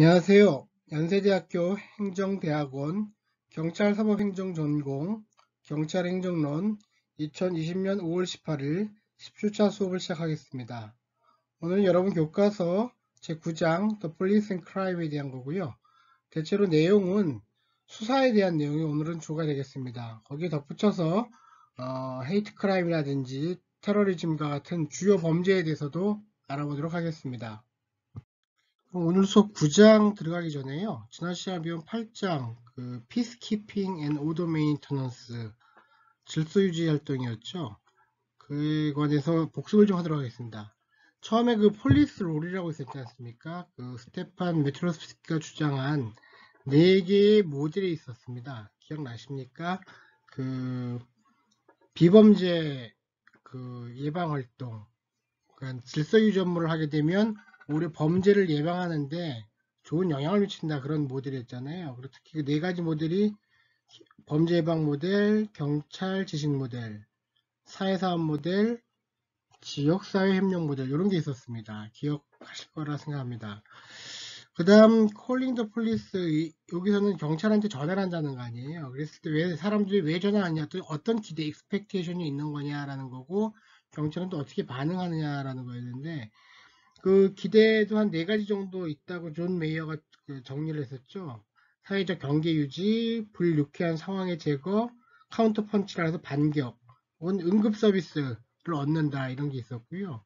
안녕하세요. 연세대학교 행정대학원 경찰사법행정 전공 경찰행정론 2020년 5월 18일 10주차 수업을 시작하겠습니다. 오늘 여러분 교과서 제9장 The Police and Crime에 대한 거고요. 대체로 내용은 수사에 대한 내용이 오늘은 주가 되겠습니다. 거기에 덧붙여서 헤이트 크라임이라든지 테러리즘과 같은 주요 범죄에 대해서도 알아보도록 하겠습니다. 오늘 수업 9장 들어가기 전에요. 지난 시간에 배운 8장 Peacekeeping and Order Maintenance 질서유지 활동이었죠. 그에 관해서 복습을 좀 하도록 하겠습니다. 처음에 폴리스 롤이라고 있었지 않습니까? 스테판 메트로스키가 주장한 4개의 모델이 있었습니다. 기억나십니까? 비범죄 예방 활동, 그러니까 질서유지 업무를 하게 되면 오히려 범죄를 예방하는데 좋은 영향을 미친다, 그런 모델이었잖아요. 그리고 특히 4가지 모델이 범죄 예방 모델, 경찰 지식 모델, 사회사업 모델, 지역사회 협력 모델, 이런 게 있었습니다. 기억하실 거라 생각합니다. 그 다음 calling the police, 여기서는 경찰한테 전화를 한다는 거 아니에요. 그랬을 때 왜 사람들이 왜 전화하냐, 또 어떤 기대, expectation이 있는 거냐라는 거고, 경찰은 또 어떻게 반응하느냐라는 거였는데, 기대도 한 4가지 정도 있다고 존 메이어가 정리를 했었죠. 사회적 경계 유지, 불유쾌한 상황의 제거, 카운터 펀치라서 반격, 혹은 응급 서비스를 얻는다, 이런 게 있었고요.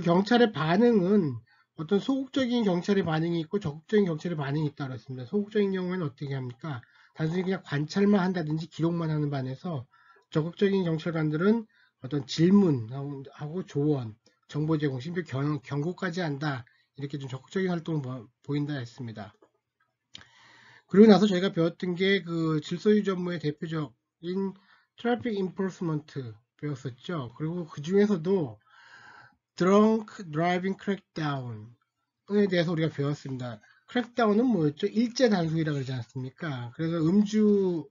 경찰의 반응은 어떤 소극적인 경찰의 반응이 있고 적극적인 경찰의 반응이 있다 그랬습니다. 소극적인 경우에는 어떻게 합니까? 단순히 그냥 관찰만 한다든지 기록만 하는 반에서 적극적인 경찰관들은 어떤 질문하고 조언, 정보 제공, 심지어 경고까지 한다. 이렇게 좀 적극적인 활동을 보인다 했습니다. 그리고 나서 저희가 배웠던 게 질서유지 업무의 대표적인 트래픽 인포스먼트 배웠었죠. 그리고 그 중에서도 드렁크 드라이빙 크랙다운에 대해서 우리가 배웠습니다. 크랙다운은 뭐였죠? 일제 단속이라고 그러지 않습니까? 그래서 음주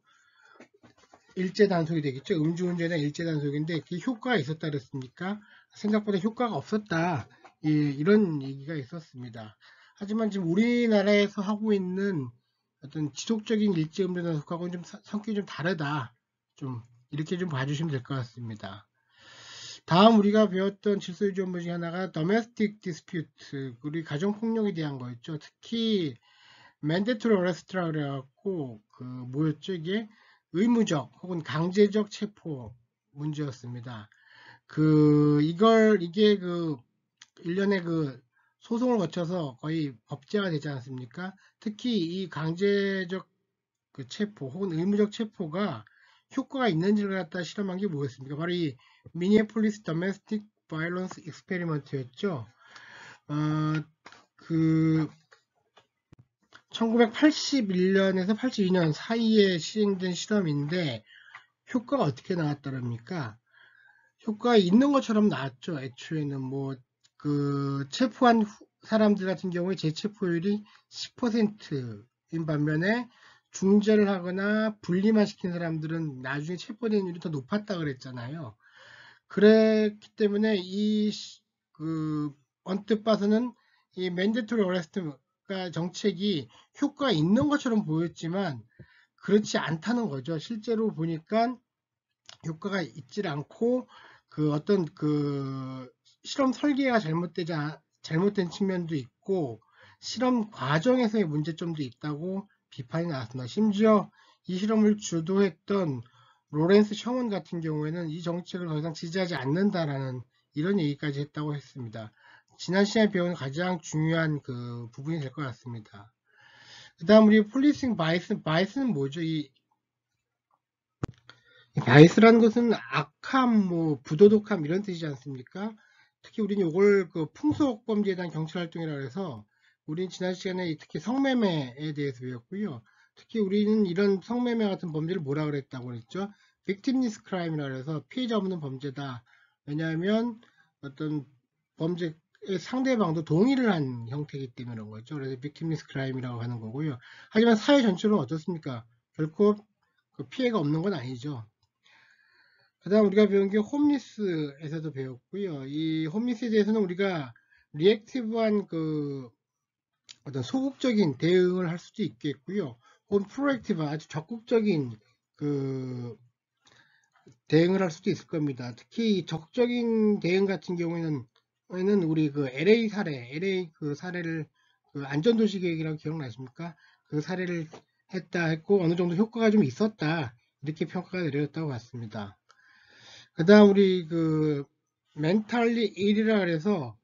일제 단속이 되겠죠. 음주운전이나 일제 단속인데 그게 효과가 있었다 그랬습니까? 생각보다 효과가 없었다. 이런 얘기가 있었습니다. 하지만 지금 우리나라에서 하고 있는 어떤 지속적인 일제 음주 단속하고는 좀 성격이 좀 다르다. 좀 이렇게 좀 봐주시면 될 것 같습니다. 다음 우리가 배웠던 질서유지 업무 중에 하나가 domestic dispute, 우리 가정폭력에 대한 거였죠. 특히 mandatory arrest라고 그래갖고 뭐였죠 이게? 의무적 혹은 강제적 체포 문제였습니다. 이게 1년에 소송을 거쳐서 거의 법제가 되지 않습니까? 특히 이 강제적 체포 혹은 의무적 체포가 효과가 있는지를 갖다 실험한 게 뭐였습니까? 바로 이 미니애폴리스 더메스틱 바이런스 익스페리먼트였죠. 1981년에서 82년 사이에 시행된 실험인데 효과가 어떻게 나왔더랍니까? 효과가 있는 것처럼 나왔죠. 애초에는 체포한 사람들 같은 경우에 재체포율이 10%인 반면에 중재를 하거나 분리만 시킨 사람들은 나중에 체포되는 율이 더 높았다 그랬잖아요. 그랬기 때문에 언뜻 봐서는 이 맨데토리 어레스트가 정책이 효과가 있는 것처럼 보였지만 그렇지 않다는 거죠. 실제로 보니까 효과가 있질 않고 실험 설계가 잘못된 측면도 있고 실험 과정에서의 문제점도 있다고 비판이 나왔습니다. 심지어 이 실험을 주도했던 로렌스 셔먼 같은 경우에는 이 정책을 더 이상 지지하지 않는다라는 이런 얘기까지 했다고 했습니다. 지난 시간에 배운 가장 중요한 부분이 될 것 같습니다. 그 다음 우리 폴리싱 바이스는 뭐죠? 이 바이스라는 것은 악함, 부도덕함 이런 뜻이지 않습니까? 특히 우리는 이걸 풍속범죄에 대한 경찰활동이라고 해서 우리는 지난 시간에 특히 성매매에 대해서 배웠고요. 특히 우리는 이런 성매매 같은 범죄를 뭐라 그랬다고 그랬죠? victimless crime이라고 해서 피해자 없는 범죄다. 왜냐하면 어떤 범죄의 상대방도 동의를 한 형태이기 때문에 그런 거죠. 그래서 victimless crime이라고 하는 거고요. 하지만 사회 전체로는 어떻습니까? 결코 피해가 없는 건 아니죠. 그 다음 우리가 배운 게 홈리스에서도 배웠고요. 이 홈리스에 대해서는 우리가 리액티브한 어떤 소극적인 대응을 할 수도 있겠고요. 혹은 프로액티브 아주 적극적인 그 대응을 할 수도 있을 겁니다. 특히 적극적인 대응 같은 경우에는 우리 그 LA 그 사례를 그 안전도시 계획이라고 기억나십니까? 그 사례를 했다 했고 어느 정도 효과가 좀 있었다 이렇게 평가가 내려졌다고 봤습니다. 그다음 우리 그 멘탈리 1이라 그래서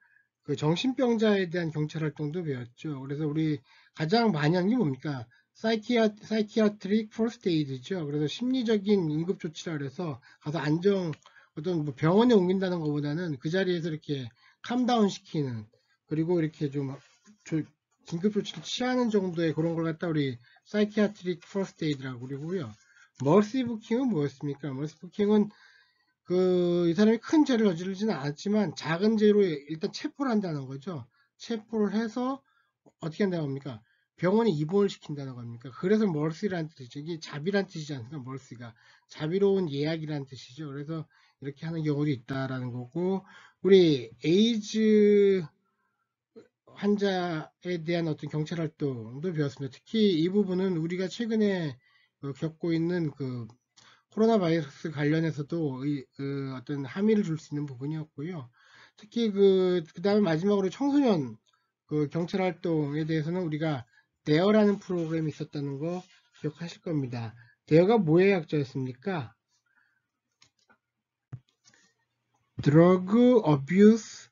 그 정신병자에 대한 경찰 활동도 배웠죠. 그래서 우리 가장 많이 하는 게 뭡니까? 사이키아트릭 퍼스트 에이드죠. 그래서 심리적인 응급 조치라 그래서 가서 어떤 뭐 병원에 옮긴다는 것보다는 그 자리에서 이렇게 캄다운 시키는 그리고 이렇게 좀 긴급 조치를 취하는 정도의 그런 걸 갖다 우리 사이키아트릭 퍼스트 에이드라고 그러고요. 머시 부킹은 뭐였습니까? 머시 부킹은 이 사람이 큰 죄를 저지르지는 않았지만 작은 죄로 일단 체포를 한다는 거죠. 체포를 해서 어떻게 한다고 합니까? 병원에 입원을 시킨다는 겁니까? 그래서 멀시라는 뜻이죠. 이게 자비란 뜻이지 않습니까? 멀시가. 자비로운 예약이라는 뜻이죠. 그래서 이렇게 하는 경우도 있다라는 거고, 우리 에이즈 환자에 대한 어떤 경찰 활동도 배웠습니다. 특히 이 부분은 우리가 최근에 겪고 있는 그 코로나 바이러스 관련해서도 어떤 함의를 줄 수 있는 부분이었고요. 특히 그 다음에 마지막으로 청소년 그 경찰 활동에 대해서는 우리가 데어라는 프로그램이 있었다는 거 기억하실 겁니다. 데어가 뭐의 약자였습니까? Drug Abuse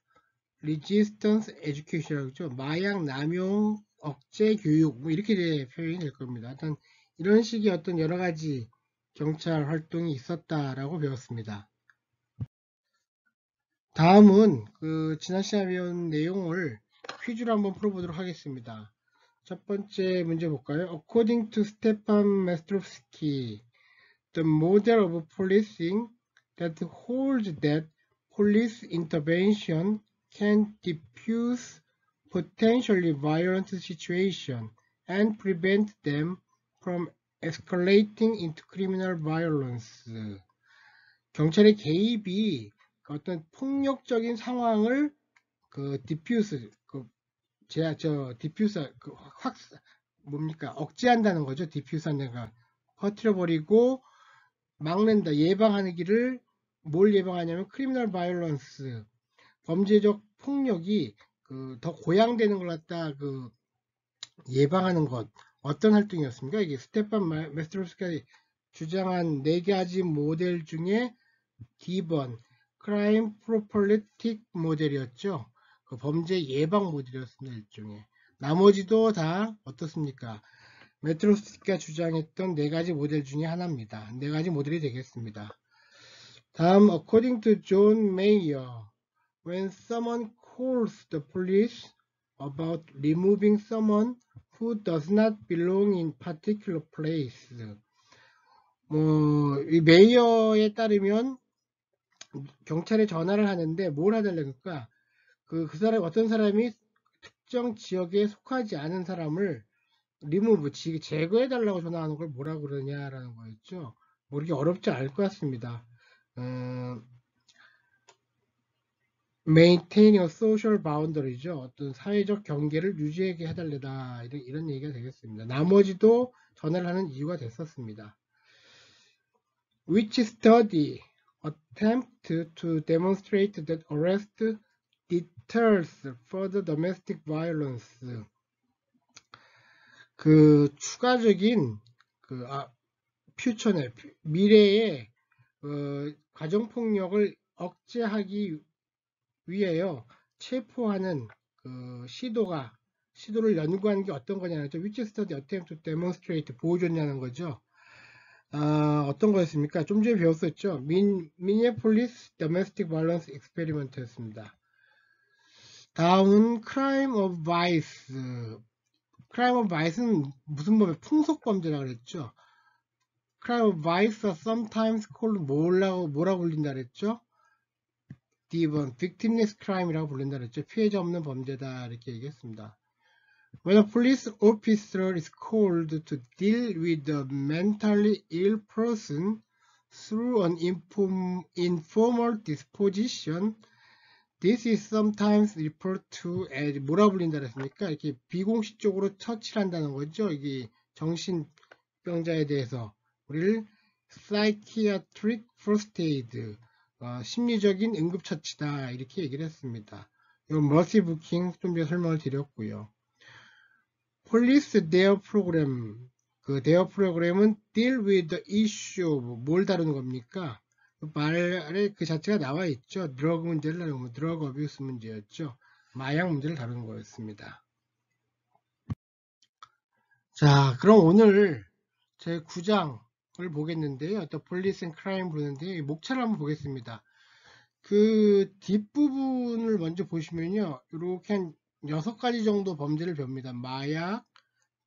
Resistance Education이라고 했죠. 마약 남용 억제 교육 뭐 이렇게 표현이 될 겁니다. 하여튼 이런 식의 어떤 여러 가지 경찰 활동이 있었다라고 배웠습니다. 다음은 그 지난 시간에 배운 내용을 퀴즈로 한번 풀어보도록 하겠습니다. 첫 번째 문제 볼까요? According to Stefan Mestrovsky, the model of policing that holds that police intervention can diffuse potentially violent situations and prevent them from escalating into criminal violence. 경찰의 개입이 어떤 폭력적인 상황을 디퓨스 디퓨서 뭡니까 억제한다는 거죠. 디퓨스한다는 거 퍼뜨려 버리고 막는다 예방하는 길을 뭘 예방하냐면 크리미널 바이올런스 범죄적 폭력이 더 고양되는 걸 갖다 예방하는 것 어떤 활동이었습니까? 이게 스테판 메스트로스가 주장한 4가지 모델 중에 D번 크라임 프로폴리틱 모델이었죠. 그 범죄 예방 모델이었습니다. 일종의. 나머지도 다 어떻습니까? 메트로스키가 주장했던 4가지 모델 중에 하나입니다. 4가지 모델이 되겠습니다. 다음, according to John Mayer, when someone calls the police about removing someone who does not belong in particular place, 이 메이어에 따르면 경찰에 전화를 하는데 뭘 해달라니까 그 사람 어떤 사람이 특정 지역에 속하지 않은 사람을 리무브 제거해 달라고 전화하는 걸 뭐라 그러냐라는 거였죠. 모르기 어렵지 않을 것 같습니다. maintain a social boundary죠. 어떤 사회적 경계를 유지하게 해달래다 이런 얘기가 되겠습니다. 나머지도 전화를 하는 이유가 됐었습니다. Which study attempt to demonstrate that arrest deters further domestic violence. 추가적인 퓨처네 미래의 가정폭력을 억제하기 위하여 체포하는 시도를 연구하는 게 어떤 거냐는 거죠. Which study attempt to demonstrate 보여줬냐는 거죠. 어떤 거였습니까? 좀 전에 배웠었죠. 미니애폴리스 Domestic Violence Experiment였습니다. 다음은 Crime of Vice. Crime of Vice는 무슨 범죄? 풍속범죄라고 그랬죠. Crime of Vice are sometimes called 뭐라고 불린다 그랬죠? D번 Victimless Crime이라고 불린다 그랬죠. 피해자 없는 범죄다 이렇게 얘기했습니다. When a police officer is called to deal with a mentally ill person through an informal disposition, This is sometimes referred to as 뭐라 불린다 그랬습니까? 이렇게 비공식적으로 처치를 한다는 거죠. 이게 정신병자에 대해서 우리를 psychiatric first aid, 심리적인 응급처치다 이렇게 얘기를 했습니다. 이건 mercy booking 좀 전에 설명을 드렸고요. Police their program, 그 their program은 deal with the issue, 뭘 다루는 겁니까? 말에 그 자체가 나와 있죠. 드러그 문제를 다루는 거, 드러그 어뷰스 문제였죠. 마약 문제를 다루는 거였습니다. 자, 그럼 오늘 제 9장을 보겠는데요. 또 폴리스 앤 크라임 보는데 목차를 한번 보겠습니다. 그 뒷부분을 먼저 보시면요. 이렇게 한 6가지 정도 범죄를 봅니다. 마약,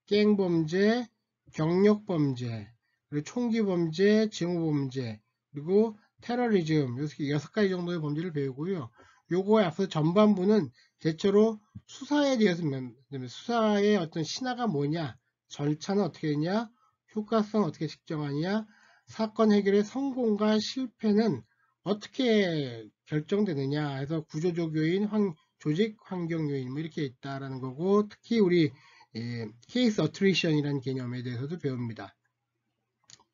갱범죄, 경력범죄, 그리고 총기범죄, 징후범죄, 그리고 테러리즘, 이렇게 6가지 정도의 범죄를 배우고요. 요거에 앞서 전반부는 대체로 수사에 대해서 수사의 어떤 신화가 뭐냐, 절차는 어떻게 되냐, 효과성은 어떻게 측정하냐, 사건 해결의 성공과 실패는 어떻게 결정되느냐 해서 구조적 요인, 조직 환경 요인 뭐 이렇게 있다라는 거고, 특히 우리 케이스 어트리션이라는 개념에 대해서도 배웁니다.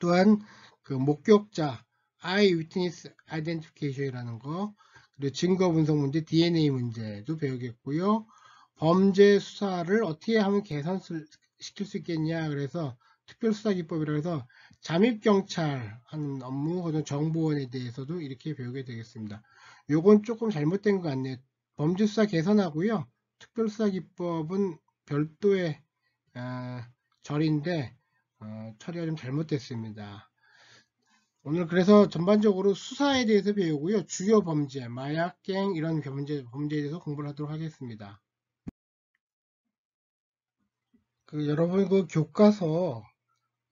또한 그 목격자 eye witness identification이라는 거, 그리고 증거 분석 문제, DNA 문제도 배우겠고요. 범죄 수사를 어떻게 하면 개선시킬 수 있겠냐, 그래서 특별수사기법이라 해서 잠입경찰 하는 업무 혹은 정보원에 대해서도 이렇게 배우게 되겠습니다. 요건 조금 잘못된 것 같네요. 범죄수사 개선하고요. 특별수사기법은 별도의 절인데 처리가 좀 잘못됐습니다. 오늘 그래서 전반적으로 수사에 대해서 배우고요. 주요 범죄, 마약, 갱 이런 범죄에 대해서 공부를 하도록 하겠습니다. 여러분 그 교과서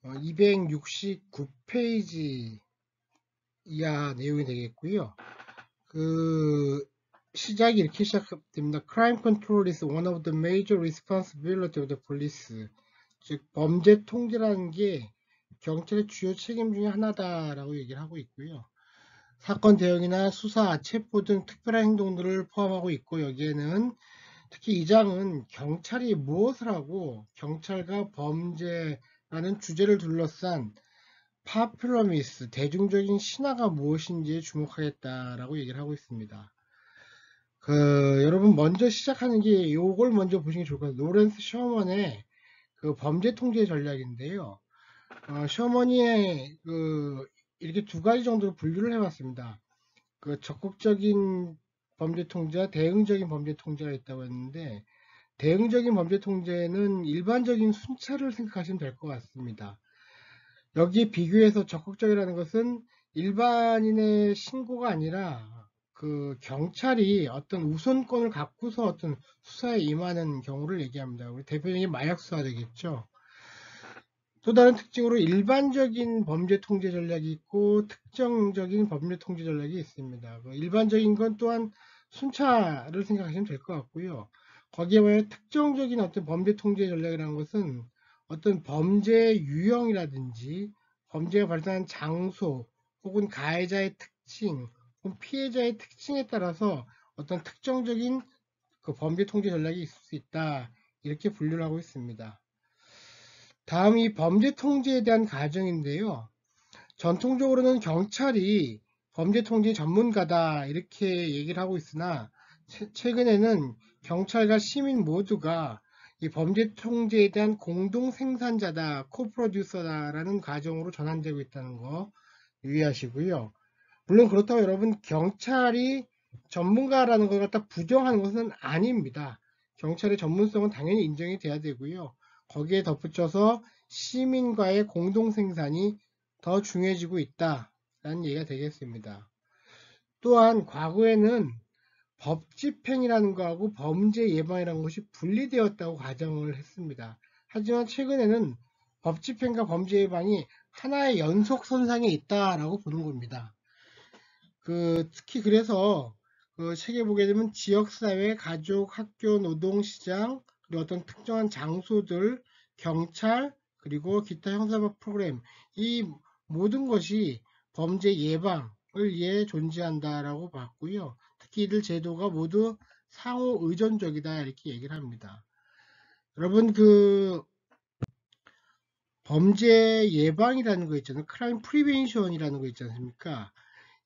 269페이지 이하 내용이 되겠고요. 시작이 이렇게 시작됩니다. Crime control is one of the major responsibilities of the police. 즉 범죄 통제라는 게 경찰의 주요 책임 중에 하나다라고 얘기를 하고 있고요. 사건 대응이나 수사, 체포 등 특별한 행동들을 포함하고 있고, 여기에는 특히 이 장은 경찰이 무엇을 하고 경찰과 범죄라는 주제를 둘러싼 파퓰러미스, 대중적인 신화가 무엇인지에 주목하겠다라고 얘기를 하고 있습니다. 여러분 먼저 시작하는 게 요걸 먼저 보시는 게 좋을 것 같아요. 로렌스 셔먼의 그 범죄 통제 전략인데요. 셔먼이 이렇게 2가지 정도로 분류를 해봤습니다. 적극적인 범죄 통제와 대응적인 범죄 통제가 있다고 했는데, 대응적인 범죄 통제는 일반적인 순찰을 생각하시면 될 것 같습니다. 여기 비교해서 적극적이라는 것은 일반인의 신고가 아니라 경찰이 어떤 우선권을 갖고서 어떤 수사에 임하는 경우를 얘기합니다. 우리 대표적인 마약 수사 되겠죠. 또 다른 특징으로 일반적인 범죄 통제 전략이 있고 특정적인 범죄 통제 전략이 있습니다. 일반적인 건 또한 순찰을 생각하시면 될 것 같고요. 거기에 만약 특정적인 어떤 범죄 통제 전략이라는 것은 어떤 범죄 유형이라든지 범죄가 발생한 장소 혹은 가해자의 특징 혹은 피해자의 특징에 따라서 어떤 특정적인 범죄 통제 전략이 있을 수 있다, 이렇게 분류를 하고 있습니다. 다음이 범죄 통제에 대한 가정인데요. 전통적으로는 경찰이 범죄 통제 전문가다 이렇게 얘기를 하고 있으나 최근에는 경찰과 시민 모두가 이 범죄 통제에 대한 공동 생산자다, 코프로듀서다라는 가정으로 전환되고 있다는 거 유의하시고요. 물론 그렇다고 여러분 경찰이 전문가라는 걸 갖다 부정하는 것은 아닙니다. 경찰의 전문성은 당연히 인정이 돼야 되고요. 거기에 덧붙여서 시민과의 공동생산이 더 중요해지고 있다라는 얘기가 되겠습니다. 또한 과거에는 법집행이라는 거하고 범죄 예방이라는 것이 분리되었다고 가정을 했습니다. 하지만 최근에는 법집행과 범죄 예방이 하나의 연속선상에 있다라고 보는 겁니다. 특히 그래서 책에 보게 되면 지역사회, 가족, 학교, 노동시장, 그리고 어떤 특정한 장소들, 경찰, 그리고 기타 형사법 프로그램, 이 모든 것이 범죄 예방을 위해 존재한다라고 봤고요. 특히 이들 제도가 모두 상호 의존적이다 이렇게 얘기를 합니다. 여러분 그 범죄 예방이라는 거 있잖아요. 크라임 프리벤션이라는 거 있지 않습니까?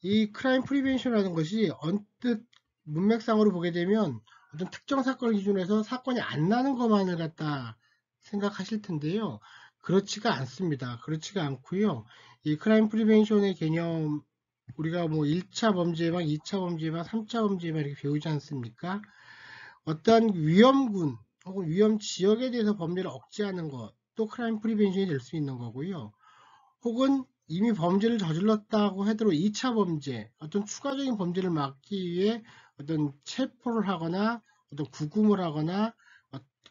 이 크라임 프리벤션이라는 것이 언뜻 문맥상으로 보게 되면 어떤 특정 사건을 기준으로 해서 사건이 안 나는 것만을 갖다 생각하실 텐데요. 그렇지가 않습니다. 그렇지가 않고요. 이 크라임 프리벤션의 개념 우리가 뭐 1차 범죄 예방, 2차 범죄 예방, 3차 범죄 예방 이렇게 배우지 않습니까? 어떤 위험군 혹은 위험 지역에 대해서 범죄를 억제하는 것, 또 크라임 프리벤션이 될 수 있는 거고요. 혹은 이미 범죄를 저질렀다고 하더라도 2차 범죄, 어떤 추가적인 범죄를 막기 위해 어떤 체포를 하거나 어떤 구금을 하거나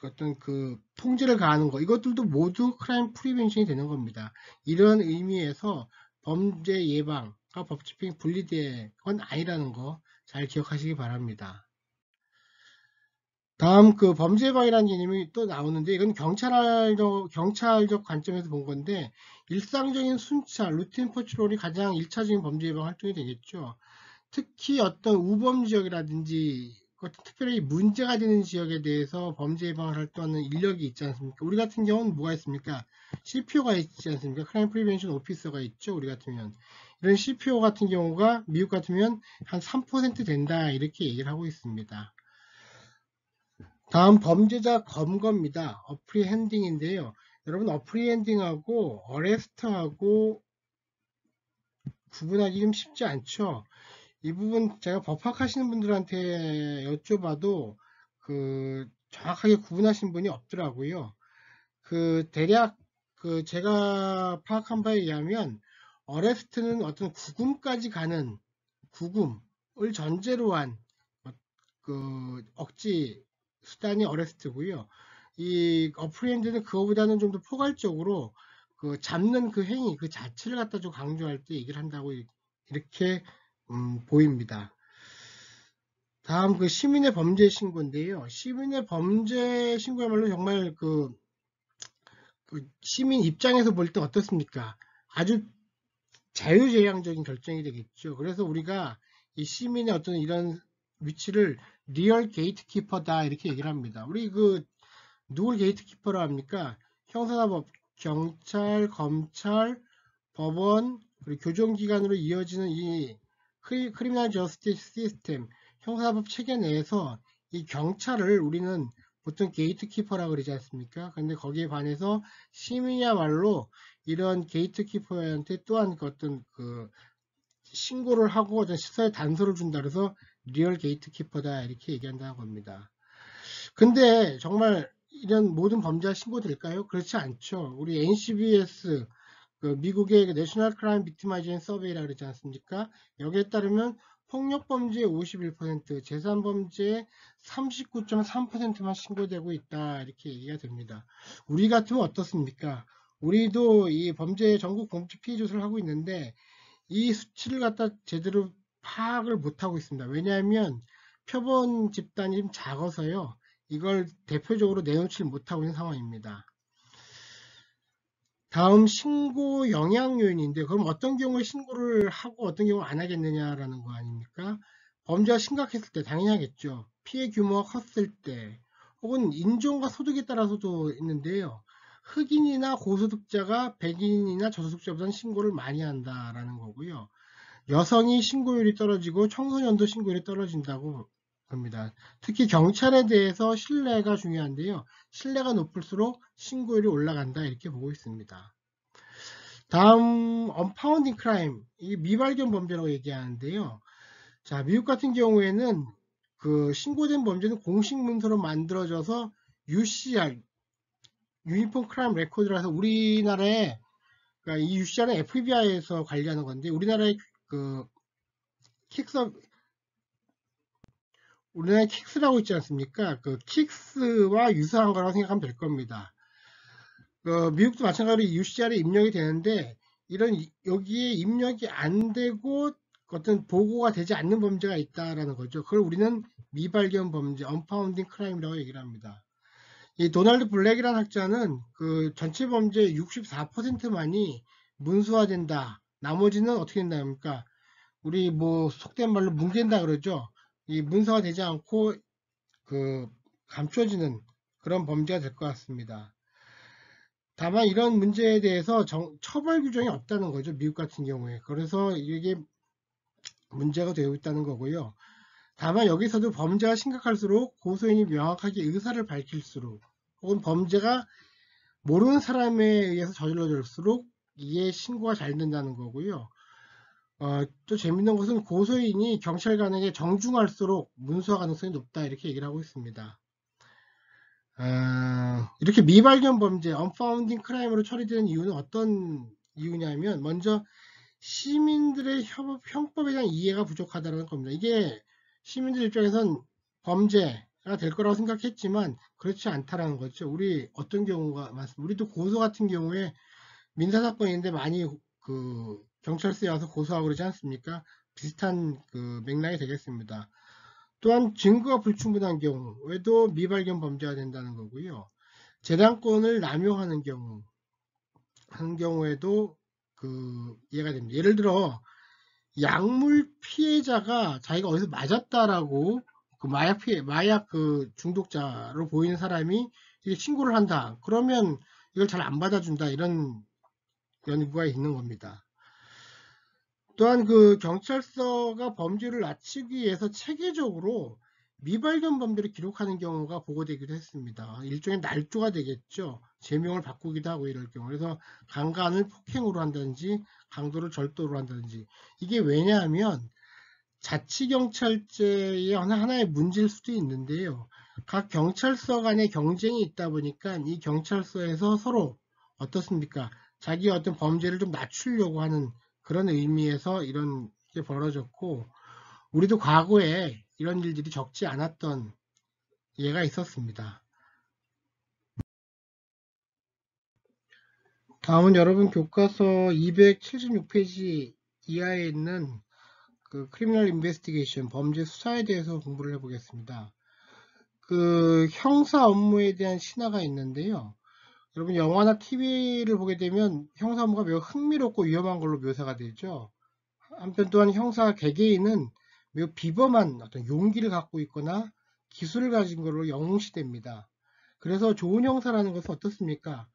어떤 그 통제를 가하는 것, 이것들도 모두 크라임 프리벤션이 되는 겁니다. 이런 의미에서 범죄 예방과 법 집행이 분리된 건 아니라는 거 잘 기억하시기 바랍니다. 다음 그 범죄 예방이라는 개념이 또 나오는데 이건 경찰적 관점에서 본 건데 일상적인 순찰, 루틴 퍼트롤이 가장 1차적인 범죄 예방 활동이 되겠죠. 특히 어떤 우범 지역이라든지 특별히 문제가 되는 지역에 대해서 범죄 예방을 활동하는 인력이 있지 않습니까? 우리 같은 경우는 뭐가 있습니까? CPO가 있지 않습니까? 크라임 프리벤션 오피서가 있죠. 우리 같으면 이런 CPO 같은 경우가 미국 같으면 한 3% 된다 이렇게 얘기를 하고 있습니다. 다음 범죄자 검거입니다. 어프리핸딩인데요. 여러분 어프리핸딩하고 어레스트하고 구분하기 좀 쉽지 않죠. 이 부분 제가 법학하시는 분들한테 여쭤봐도 그 정확하게 구분하신 분이 없더라고요. 그 대략 그 제가 파악한 바에 의하면 어레스트는 어떤 구금까지 가는 구금을 전제로 한 그 억지 수단이 어레스트고요. 이 어프리엔드는 그거보다는 좀 더 포괄적으로 그 잡는 그 행위 그 자체를 갖다 좀 강조할 때 얘기를 한다고 이렇게 보입니다. 다음 그 시민의 범죄 신고인데요. 시민의 범죄 신고야말로 정말 그 시민 입장에서 볼 때 어떻습니까? 아주 자유재량적인 결정이 되겠죠. 그래서 우리가 이 시민의 어떤 이런 위치를 리얼 게이트키퍼다 이렇게 얘기를 합니다. 우리 그 누굴 게이트키퍼로 합니까? 형사사법, 경찰, 검찰, 법원, 그리고 교정기관으로 이어지는 이 크리미널 저스티스 시스템, 형사사법 체계 내에서 이 경찰을 우리는 보통 게이트키퍼라고 그러지 않습니까? 근데 거기에 반해서 시민이야말로 이런 게이트키퍼한테 또한 어떤 그 신고를 하고 어떤 시사에 단서를 준다 그래서 리얼 게이트키퍼다 이렇게 얘기한다고 합니다. 근데 정말 이런 모든 범죄가 신고될까요? 그렇지 않죠. 우리 NCBS 그 미국의 내셔널 크라임 빅티마이징 서베이라 그러지 않습니까? 여기에 따르면 폭력범죄의 51%, 재산범죄의 39.3%만 신고되고 있다 이렇게 얘기가 됩니다. 우리 같으면 어떻습니까? 우리도 이 범죄 전국 범죄 피해 조사를 하고 있는데 이 수치를 갖다 제대로 파악을 못하고 있습니다. 왜냐하면 표본 집단이 좀 작아서요. 이걸 대표적으로 내놓지 못하고 있는 상황입니다. 다음 신고 영향 요인인데 그럼 어떤 경우에 신고를 하고 어떤 경우 안 하겠느냐라는 거 아닙니까? 범죄가 심각했을 때 당연히 하겠죠. 피해 규모가 컸을 때 혹은 인종과 소득에 따라서도 있는데요. 흑인이나 고소득자가 백인이나 저소득자보다는 신고를 많이 한다라는 거고요. 여성이 신고율이 떨어지고 청소년도 신고율이 떨어진다고 봅니다. 특히 경찰에 대해서 신뢰가 중요한데요. 신뢰가 높을수록 신고율이 올라간다 이렇게 보고 있습니다. 다음 언파운딩 크라임, 이게 미발견 범죄라고 얘기하는데요. 자, 미국 같은 경우에는 그 신고된 범죄는 공식 문서로 만들어져서 UCR, 유니폼 크라임 레코드라서 우리나라에 그러니까 이 UCR은 FBI에서 관리하는 건데 우리나라의 그 우리나라에 킥스라고 있지 않습니까? 그 킥스와 유사한 거라고 생각하면 될 겁니다. 미국도 마찬가지로 UCR에 입력이 되는데 이런 여기에 입력이 안 되고 어떤 보고가 되지 않는 범죄가 있다라는 거죠. 그걸 우리는 미발견 범죄, 언파운딩 크라임이라고 얘기를 합니다. 이 도널드 블랙이라는 학자는 그 전체 범죄의 64%만이 문수화된다. 나머지는 어떻게 된다니까? 우리 뭐 속된 말로 뭉갠다 그러죠. 이 문서가 되지 않고 그 감춰지는 그런 범죄가 될 것 같습니다. 다만 이런 문제에 대해서 처벌 규정이 없다는 거죠. 미국 같은 경우에. 그래서 이게 문제가 되고 있다는 거고요. 다만 여기서도 범죄가 심각할수록 고소인이 명확하게 의사를 밝힐수록 혹은 범죄가 모르는 사람에 의해서 저질러질수록 이게 신고가 잘 된다는 거고요. 또 재밌는 것은 고소인이 경찰관에게 정중할수록 문서 가능성이 높다 이렇게 얘기를 하고 있습니다. 이렇게 미발견 범죄, unfounding crime으로 처리되는 이유는 어떤 이유냐면 먼저 시민들의 형법에 대한 이해가 부족하다는 겁니다. 이게 시민들 입장에선 범죄가 될 거라고 생각했지만 그렇지 않다라는 거죠. 우리 어떤 경우가 많습니다. 우리도 고소 같은 경우에 민사사건인데 많이 그 경찰서에 와서 고소하고 그러지 않습니까? 비슷한 그 맥락이 되겠습니다. 또한 증거가 불충분한 경우에도 미발견 범죄가 된다는 거고요. 재량권을 남용하는 경우에도 그 이해가 됩니다. 예를 들어 약물 피해자가 자기가 어디서 맞았다라고 그 마약 그 중독자로 보이는 사람이 이게 신고를 한다. 그러면 이걸 잘 안 받아준다. 이런 연구가 있는 겁니다. 또한 그 경찰서가 범죄를 낮추기 위해서 체계적으로 미발견 범죄를 기록하는 경우가 보고되기도 했습니다. 일종의 날조가 되겠죠. 제명을 바꾸기도 하고 이럴 경우. 그래서 강간을 폭행으로 한다든지 강도를 절도로 한다든지. 이게 왜냐하면 자치경찰제의 하나의 문제일 수도 있는데요. 각 경찰서 간의 경쟁이 있다 보니까 이 경찰서에서 서로 어떻습니까? 자기 어떤 범죄를 좀 낮추려고 하는 그런 의미에서 이런 게 벌어졌고, 우리도 과거에 이런 일들이 적지 않았던 예가 있었습니다. 다음은 여러분 교과서 276페이지 이하에 있는 그 크리미널 인베스티게이션 범죄 수사에 대해서 공부를 해보겠습니다. 그 형사 업무에 대한 신화가 있는데요. 여러분 영화나 TV를 보게 되면 형사 업무가 매우 흥미롭고 위험한 걸로 묘사가 되죠. 한편 또한 형사 개개인은 매우 비범한 어떤 용기를 갖고 있거나 기술을 가진 걸로 영웅시됩니다. 그래서 좋은 형사라는 것은 어떻습니까?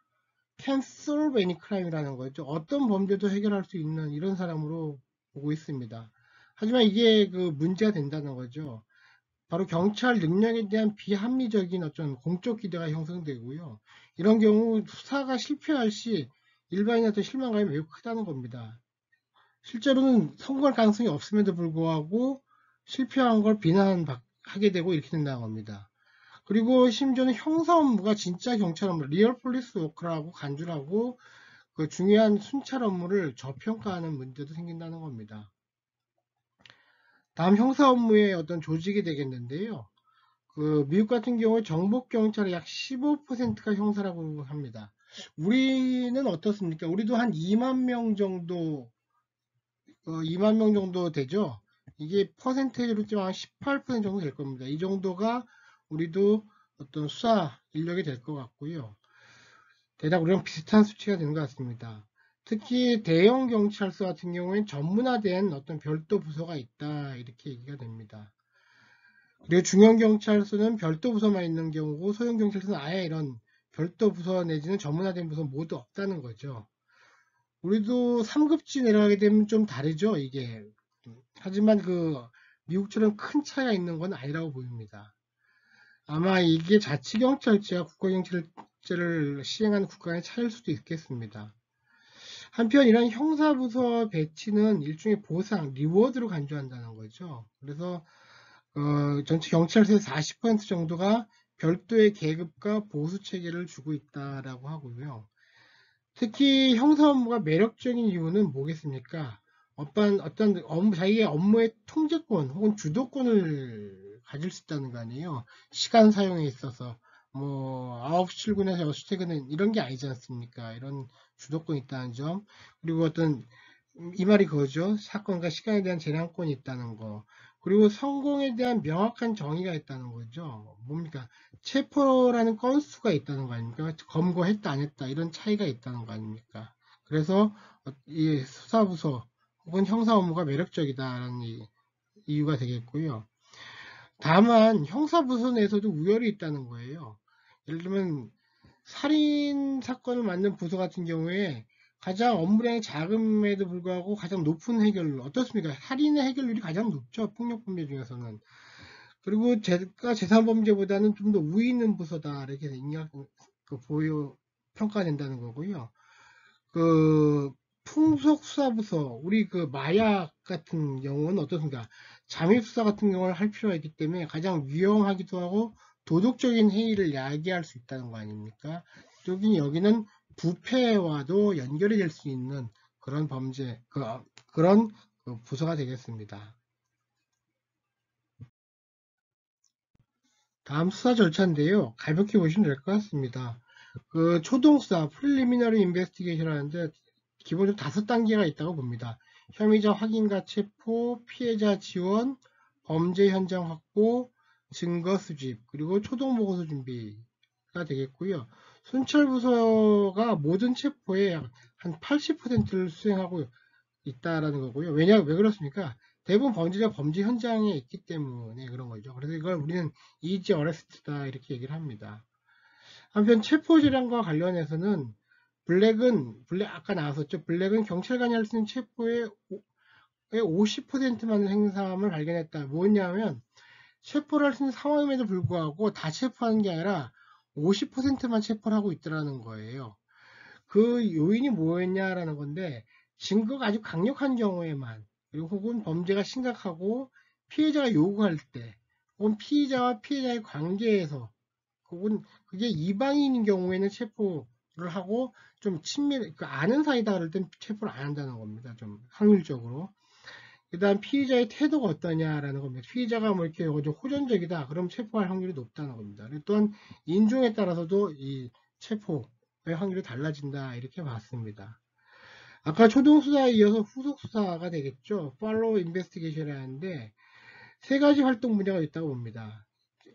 Can solve any crime이라는 거죠. 어떤 범죄도 해결할 수 있는 이런 사람으로 보고 있습니다. 하지만 이게 그 문제가 된다는 거죠. 바로 경찰 능력에 대한 비합리적인 어떤 공적 기대가 형성되고요. 이런 경우 수사가 실패할 시 일반인한테 실망감이 매우 크다는 겁니다. 실제로는 성공할 가능성이 없음에도 불구하고 실패한 걸 비난하게 되고 이렇게 된다는 겁니다. 그리고 심지어는 형사 업무가 진짜 경찰 업무, 리얼 폴리스 워크라고 간주를 하고 그 중요한 순찰 업무를 저평가하는 문제도 생긴다는 겁니다. 다음 형사 업무의 어떤 조직이 되겠는데요. 그 미국 같은 경우에 정복 경찰의 약 15%가 형사라고 합니다. 우리는 어떻습니까? 우리도 한 2만 명 정도 2만 명 정도 되죠. 이게 퍼센테이지로 치면 한 18% 정도 될 겁니다. 이 정도가 우리도 어떤 수사 인력이 될 것 같고요. 대략 우리랑 비슷한 수치가 되는 것 같습니다. 특히 대형 경찰서 같은 경우에는 전문화된 어떤 별도 부서가 있다 이렇게 얘기가 됩니다. 그리고 중형경찰서는 별도 부서만 있는 경우고 소형경찰서는 아예 이런 별도 부서 내지는 전문화된 부서 모두 없다는 거죠. 우리도 3급지 내려가게 되면 좀 다르죠, 이게. 하지만 그 미국처럼 큰 차이가 있는 건 아니라고 보입니다. 아마 이게 자치경찰제와 국가경찰제를 시행하는 국가의 차이일 수도 있겠습니다. 한편 이런 형사부서 배치는 일종의 보상, 리워드로 간주한다는 거죠. 그래서 전체 경찰서의 40% 정도가 별도의 계급과 보수 체계를 주고 있다라고 하고요. 특히 형사 업무가 매력적인 이유는 뭐겠습니까? 어떤 자기의 업무의 통제권 혹은 주도권을 가질 수 있다는 거 아니에요. 시간 사용에 있어서 뭐 9시 출근해서 6시 퇴근은 이런 게 아니지 않습니까? 이런 주도권이 있다는 점. 그리고 어떤 이 말이 그거죠. 사건과 시간에 대한 재량권이 있다는 거. 그리고 성공에 대한 명확한 정의가 있다는 거죠. 뭡니까? 체포라는 건수가 있다는 거 아닙니까? 검거했다 안 했다 이런 차이가 있다는 거 아닙니까? 그래서 이 수사부서 혹은 형사 업무가 매력적이다라는 이유가 되겠고요. 다만 형사부서 내에서도 우열이 있다는 거예요. 예를 들면 살인 사건을 맡는 부서 같은 경우에 가장 업무량이 작음에도 불구하고 가장 높은 해결률 어떻습니까? 살인의 해결률이 가장 높죠. 폭력범죄 중에서는. 그리고 제가 재산범죄보다는 좀 더 우위 있는 부서다 이렇게 보여 평가된다는 거고요. 그 풍속수사부서 우리 그 마약 같은 경우는 어떻습니까? 잠입수사 같은 경우를 할 필요가 있기 때문에 가장 위험하기도 하고 도덕적인 해이를 야기할 수 있다는 거 아닙니까? 여기는 부패와도 연결이 될 수 있는 그런 범죄 그런 그 부서가 되겠습니다. 다음 수사 절차인데요. 가볍게 보시면 될 것 같습니다. 그 초동수사, 프리리미너리 인베스티게이션 하는데 기본적으로 5단계가 있다고 봅니다. 혐의자 확인과 체포, 피해자 지원, 범죄 현장 확보, 증거 수집, 그리고 초동 보고서 준비가 되겠고요. 순찰부서가 모든 체포의 한 80%를 수행하고 있다라는 거고요. 왜 그렇습니까? 대부분 범죄자 범죄 현장에 있기 때문에 그런 거죠. 그래서 이걸 우리는 이지 어레스트다 이렇게 얘기를 합니다. 한편 체포질환과 관련해서는 블랙 아까 나왔었죠. 블랙은 경찰관이 할 수 있는 체포의 50%만 행사함을 발견했다. 뭐냐면 체포를 할 수 있는 상황임에도 불구하고 다 체포하는 게 아니라 50%만 체포를 하고 있더라는 거예요. 그 요인이 뭐였냐라는 건데 증거가 아주 강력한 경우에만 그리고 혹은 범죄가 심각하고 피해자가 요구할 때 혹은 피의자와 피해자의 관계에서 혹은 그게 이방인인 경우에는 체포를 하고 좀 친밀 아는 사이다 그럴 땐 체포를 안 한다는 겁니다. 좀 확률적으로. 그다음 피의자의 태도가 어떠냐라는 겁니다. 피의자가 뭐 이렇게 좀 호전적이다 그럼 체포할 확률이 높다는 겁니다. 또한 인종에 따라서도 이 체포의 확률이 달라진다 이렇게 봤습니다. 아까 초동수사에 이어서 후속수사가 되겠죠. 팔로우 인베스티게이션이라는데 세 가지 활동 분야가 있다고 봅니다.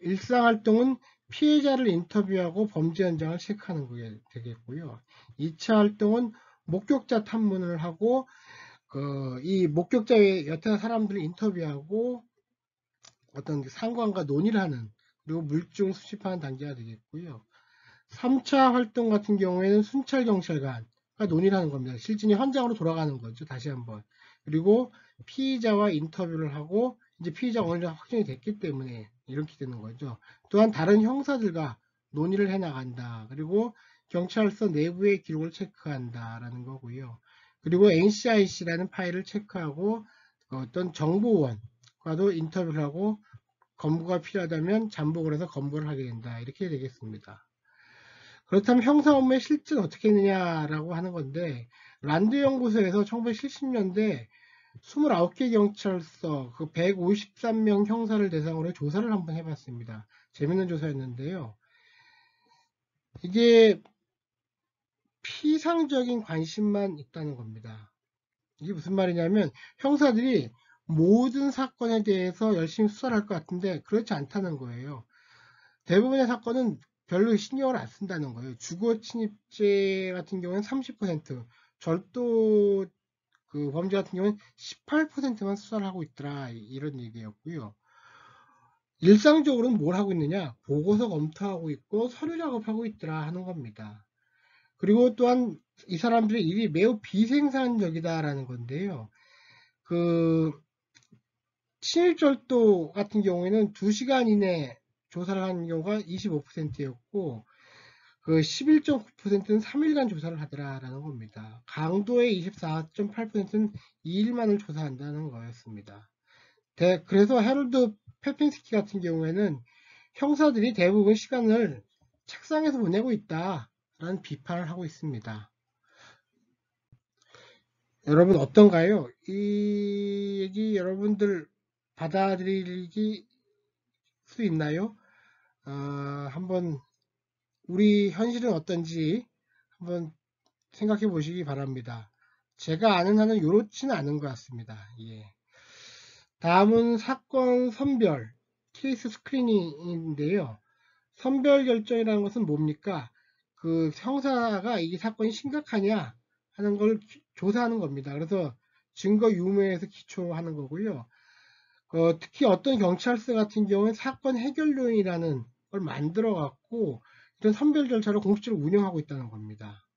일상 활동은 피해자를 인터뷰하고 범죄 현장을 체크하는 게 되겠고요. 2차 활동은 목격자 탐문을 하고 이 목격자의 여타 사람들을 인터뷰하고 어떤 상관과 논의를 하는 그리고 물증 수집하는 단계가 되겠고요. 3차 활동 같은 경우에는 순찰 경찰관과 논의를 하는 겁니다. 실진이 현장으로 돌아가는 거죠. 다시 한번. 그리고 피의자와 인터뷰를 하고 이제 피의자가 어느 정도 확정이 됐기 때문에 이렇게 되는 거죠. 또한 다른 형사들과 논의를 해 나간다. 그리고 경찰서 내부의 기록을 체크한다라는 거고요. 그리고 NCIC라는 파일을 체크하고 어떤 정보원과도 인터뷰를 하고 검거가 필요하다면 잠복을 해서 검거를 하게 된다. 이렇게 되겠습니다. 그렇다면 형사 업무의 실질은 어떻게 했느냐라고 하는 건데 란드 연구소에서 1970년대 29개 경찰서 그 153명 형사를 대상으로 조사를 한번 해봤습니다. 재밌는 조사였는데요. 이게 피상적인 관심만 있다는 겁니다. 이게 무슨 말이냐면 형사들이 모든 사건에 대해서 열심히 수사를 할 것 같은데 그렇지 않다는 거예요. 대부분의 사건은 별로 신경을 안 쓴다는 거예요. 주거 침입죄 같은 경우는 30%, 절도 그 범죄 같은 경우는 18%만 수사를 하고 있더라 이런 얘기였고요. 일상적으로는 뭘 하고 있느냐? 보고서 검토하고 있고 서류 작업하고 있더라 하는 겁니다. 그리고 또한 이 사람들의 일이 매우 비생산적이다라는 건데요. 그 침입절도 같은 경우에는 2시간 이내 조사를 하는 경우가 25%였고 그 11.9%는 3일간 조사를 하더라라는 겁니다. 강도의 24.8%는 2일만을 조사한다는 거였습니다. 그래서 헤럴드 페핀스키 같은 경우에는 형사들이 대부분 시간을 책상에서 보내고 있다라는 비판을 하고 있습니다. 여러분 어떤가요? 이 얘기 여러분들 받아들이기 수 있나요? 한번 우리 현실은 어떤지 한번 생각해 보시기 바랍니다. 제가 아는 한은 요렇지는 않은 것 같습니다. 예. 다음은 사건 선별, 케이스 스크리닝인데요. 선별 결정이라는 것은 뭡니까? 그 형사가 이 사건이 심각하냐 하는 걸 조사하는 겁니다. 그래서 증거 유무에서 기초하는 거고요. 특히 어떤 경찰서 같은 경우는 사건 해결 요인이라는 걸 만들어 갖고 이런 선별 절차를 공식적으로 운영하고 있다는 겁니다.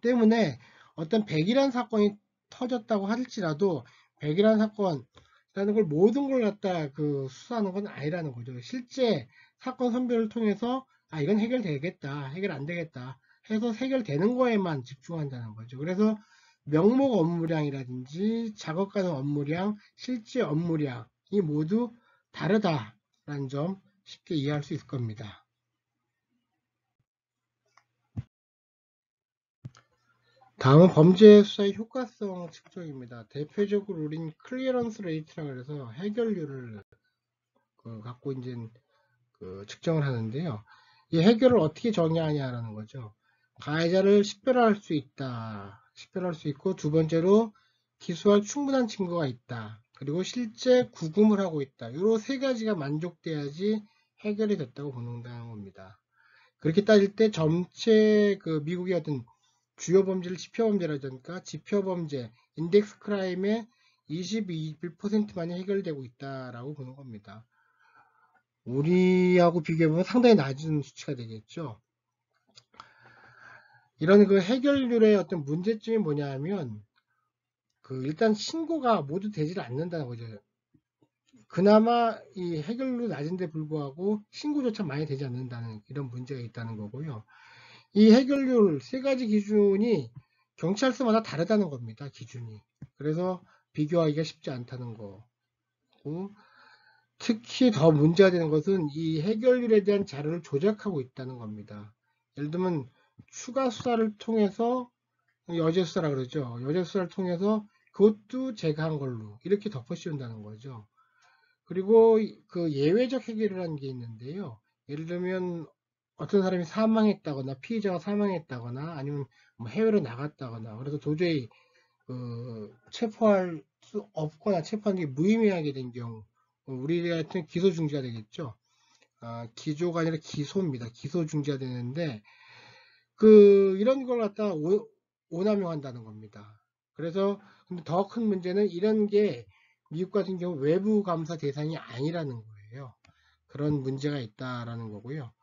때문에 어떤 100이라는 사건이 터졌다고 할지라도 100이라는 사건이라는 걸 모든 걸 갖다 수사하는 건 아니라는 거죠. 실제 사건 선별을 통해서 이건 해결되겠다, 해결 안 되겠다 해서 해결되는 거에만 집중한다는 거죠. 그래서 명목 업무량이라든지 작업 가능 업무량, 실제 업무량이 모두 다르다라는 점 쉽게 이해할 수 있을 겁니다. 다음은 범죄 수사의 효과성 측정입니다. 대표적으로 우린 클리어런스 레이트라고 해서 해결률을 갖고 이제 측정을 하는데요. 이 해결을 어떻게 정의하냐라는 거죠. 가해자를 식별할 수 있다. 식별할 수 있고, 두 번째로 기소할 충분한 증거가 있다. 그리고 실제 구금을 하고 있다. 이 세 가지가 만족돼야지 해결이 됐다고 보는 겁니다. 그렇게 따질 때 전체 미국의 어떤 주요 범죄를 지표범죄라든가 지표범죄, 인덱스 크라임의 22%만이 해결되고 있다라고 보는 겁니다. 우리하고 비교해보면 상당히 낮은 수치가 되겠죠. 이런 해결률의 어떤 문제점이 뭐냐 하면 일단 신고가 모두 되질 않는다는 거죠. 그나마 이 해결률이 낮은데 불구하고 신고조차 많이 되지 않는다는 이런 문제가 있다는 거고요. 이 해결률 세 가지 기준이 경찰서마다 다르다는 겁니다. 기준이. 그래서 비교하기가 쉽지 않다는 거고, 특히 더 문제가 되는 것은 이 해결률에 대한 자료를 조작하고 있다는 겁니다. 예를 들면 추가 수사를 통해서 여죄 수사라 그러죠. 여죄 수사를 통해서 그것도 제가 한 걸로 이렇게 덮어씌운다는 거죠. 그리고 예외적 해결이라는 게 있는데요. 예를 들면 어떤 사람이 사망했다거나 피의자가 사망했다거나 아니면 뭐 해외로 나갔다거나 그래서 도저히 체포할 수 없거나 체포하는 게 무의미하게 된 경우 우리 같은 기소 중지가 되겠죠. 기조가 아니라 기소입니다. 기소 중지가 되는데 이런 걸 갖다 오남용한다는 겁니다. 그래서 근데 더 큰 문제는 이런 게 미국 같은 경우 외부 감사 대상이 아니라는 거예요. 그런 문제가 있다라는 거고요.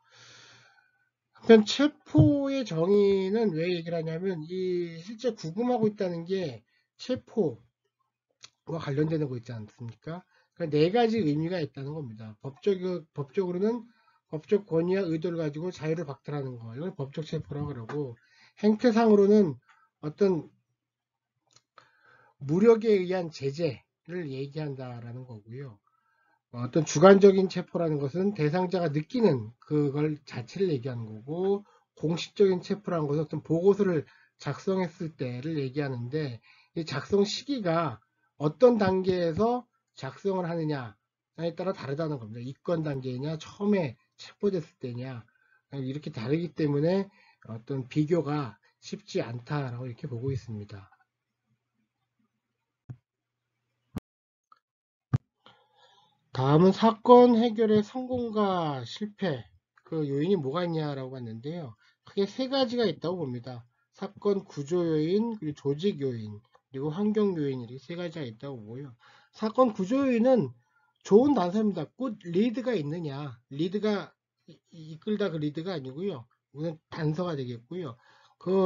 한편 체포의 정의는 왜 얘기를 하냐면 이 실제 구금하고 있다는 게 체포와 관련되는 거 있지 않습니까? 그러니까 네 가지 의미가 있다는 겁니다. 법적으로는 법적 권위와 의도를 가지고 자유를 박탈하는 거, 이걸 법적 체포라고 그러고, 행태상으로는 어떤 무력에 의한 제재를 얘기한다라는 거고요. 어떤 주관적인 체포라는 것은 대상자가 느끼는 그걸 자체를 얘기하는 거고, 공식적인 체포라는 것은 어떤 보고서를 작성했을 때를 얘기하는데, 이 작성 시기가 어떤 단계에서 작성을 하느냐에 따라 다르다는 겁니다. 입건 단계냐, 처음에 체포됐을 때냐, 이렇게 다르기 때문에 어떤 비교가 쉽지 않다라고 이렇게 보고 있습니다. 다음은 사건 해결의 성공과 실패, 요인이 뭐가 있냐라고 봤는데요. 크게 세 가지가 있다고 봅니다. 사건 구조 요인, 그리고 조직 요인, 그리고 환경 요인, 이렇게 세 가지가 있다고 보고요. 사건 구조 요인은 좋은 단서입니다. 꼭 리드가 있느냐, 리드가 이끌다 그 리드가 아니고요. 이건 단서가 되겠고요.